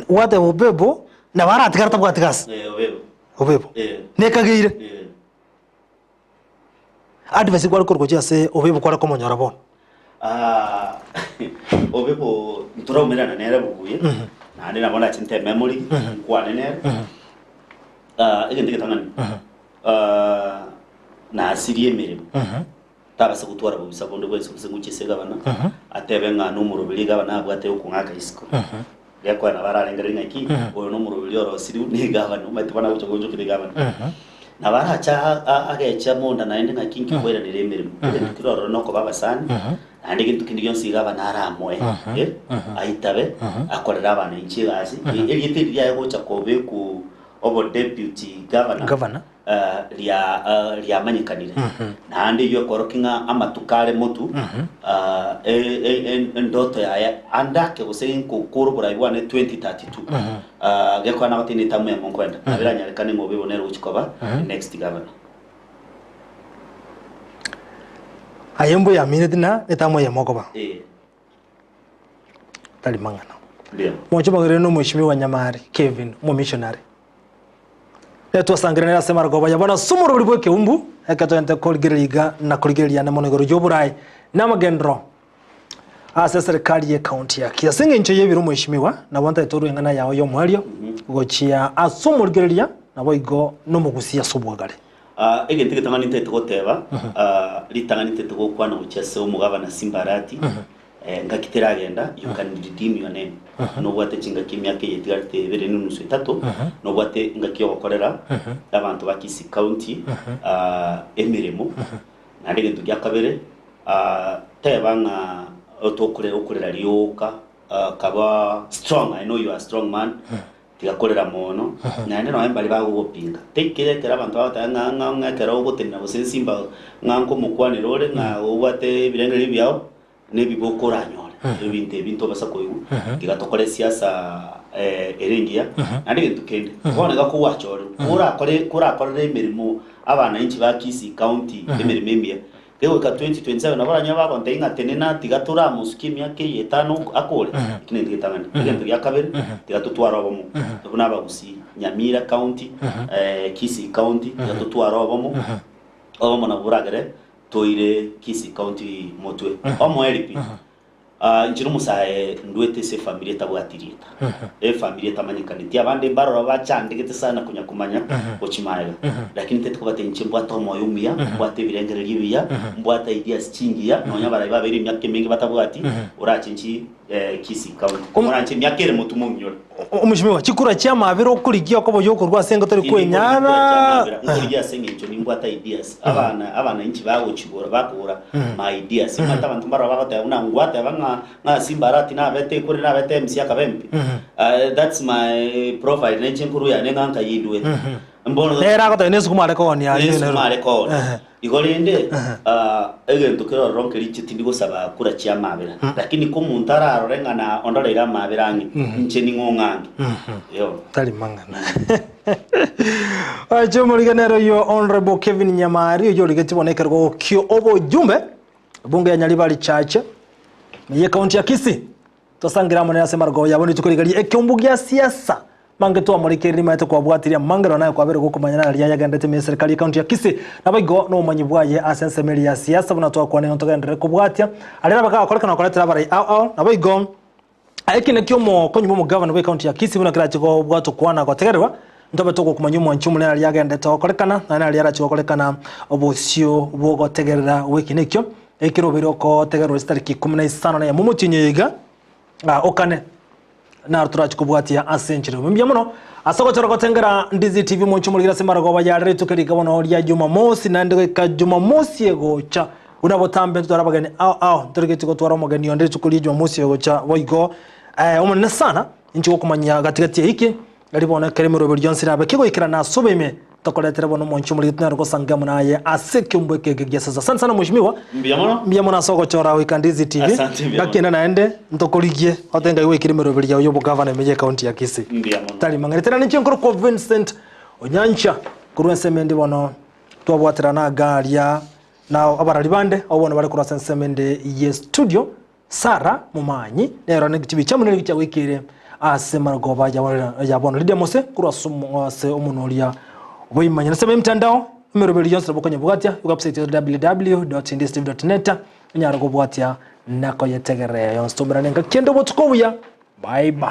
wate obebo nabarati karata bwatikasi obebo nekageire advice kwa korko cyase obebo kwa komonyora bona obebo nturaumira nera buguye nandi nabona chinte memory kwa nera igende tangani na asirie mirimo tabasa gutwara bubisa bondo bwese kusenguchesega bana atebe nga numero biliga bana bwate ukungaka isiko yakwa na bararengera ngaki oyo numero bilioro siri ni gabana umatibana gucogojo kide gabana na baracha agecha monda naende ngaki nkikwera niremerimo kiroro noko babasani andi kintu kindi yonsi gabana aramwe aitabe akorera abana inchigasi egitiri ya gocha kobe ku obo deputy governor lia manyikanire nandi yo korokinga amatukale mutu ndoto ya andake usein ku kurubura ibwane 2032 gekwana batini tamu ya monkwenda abira nyarekane ngobe bonero uchikoba next governor ayembo ya minedina etamu ya mokoba tali mangana ndio mwacho bagere no mheshimiwa Nyamari Kevin mu missionary eto sangrenera semara goba yabona sumuro buri bweke umbu ekatente kolgeriga na kolgeria na monegoro joburai na magendro asa serikali ya county ya kiasinge nche yebiru mheshimiwa na wanta etoru engana yawo yo mwario gochia asumurgeria na boigo no mugusia subwagale egente getanga nitete goteba litanga nitete gokwana uchase umugaba na Simbarati ngakitera agenda you can redeem your name no bwate chinga kimyake yetigarte bere nusu 3 no bwate ngakiyo gukorera abantu ba Kisii County emirimo nande gentu gya kabere teba nga otokurera ryoka kaba strong. I know you are a strong man tigakorera mono nande no embali bagugopinga tekere kera abantu batanga kera ugotenna busensimba nganko mukwaniro ore nga ubate birengere byao nebibokoranyore ebintu basa koyu tigatokore siasa erengia nande gentu kende bonega ko wachore kura kore emirimo abana inchi ba Kisii County emirimo emia Ewe ka 2027 nabaranya baba ntainga tenena tigatura muskimya ke yetano akole kine ndigitangani ngendo ya kabere tigatutwara bomu tubona bagusi Nyamira County Kisii County tigatutwara bomu obo na buragere toire Kisii County motwe omo elipi njiro musae ndwete se familia tabwatirita familia tamanyikani ti abande barora bacandegete sana kunyakumanya ochimaega lakini tete kubate nchimbo atomo yumia bwate birengere libiya mbwata ideas chingiya nonya barayi babiri myake mingi batabwati urachinchi Kisii County umuranche myakere mutu munyora umushimiwa chikura cya mabiro kurigiye ko boyo kurwa senga tori kwenyara kurigiye senga cyo nimbwata ideas abana inchi bago chigora bakura my ideas mata abantu baraba bata una ngwata nga Simbarati na bete kuri na bete MC akabempi that's my profile ne chinkuru ya nenga yidwe mbono era ko tenesu kumare ko ni ari ne kumare ko igolende egento kero ronke lichi tindigo saba kura cya mabira lakini ko muntara arengana ondorera mabirangi ncheni ngongangi yo tali mangana ajo muriganero yo honorable Kevin Nyamari yo ligetiboneka ko kyo obo jumbe bunge ya Nyalibali chache Meye kaunti ya Kisii tosangira mwana yase margo yabone tukurigari ekyombugia siasa mange to amurikeri maite kwa bwatiria mangero nayo kwa bere gukumanya na ya gandete me serikali kaunti ya Kisii nabago no manyibwaye asensemeli ya siasa buna to kwa nento gendere kubwatia alira baka akorekana akoretera barai ao nabago aikine kyomo konyu mu governor we kaunti ya Kisii buna kira chiko bwato kwana kwa tegerwa ndobe to kumanya mu nchumu na ya gandete akorekana na alira chiko akorekana obosio bwo tegerera wekinekyo ekirobero ko tegero stariki 15 na ya mumutinyiga okane na artura chikubwatia asenchiro mbya muno asoko choro kotengera Ndizi TV munchumuligira semara go bayare tukirika bono ya Jumamosi na ndege ka Jumamosi ego cha unabotambe tutarabagani turigeti ko twara mugani onde tukuri Jumamosi ego cha boigo umune sana inchi okumanya gatigati hiki galibona keremero Johnson abakigo ikirana sobeme tokoletera bono munchumuli tuna roko sangamo naye asekyumbwe kege sasa sana mheshimiwa mbiyamona soko chora wika Ndizi TV gakenda naende ntokoligie otenga iwe kirimero bili ya yobo governor meje county ya Kisii tali mangaretera ninche nkoro ko Vincent Onyancha kuruensemende bono twabwatira na garia na abaralibande obona bari kuruensemende ye studio Sara Mumanyi nero negichibi chamune gicha wikire asemara goba ya bono lidia mose kurasumu ase omunolia Wimanya nasema mtandao imerobeli Johnson bokonye bwatia website www.indistv.net nyara go bwatia nako yetegere yon stombera nenga kendo botukobuya bye bye.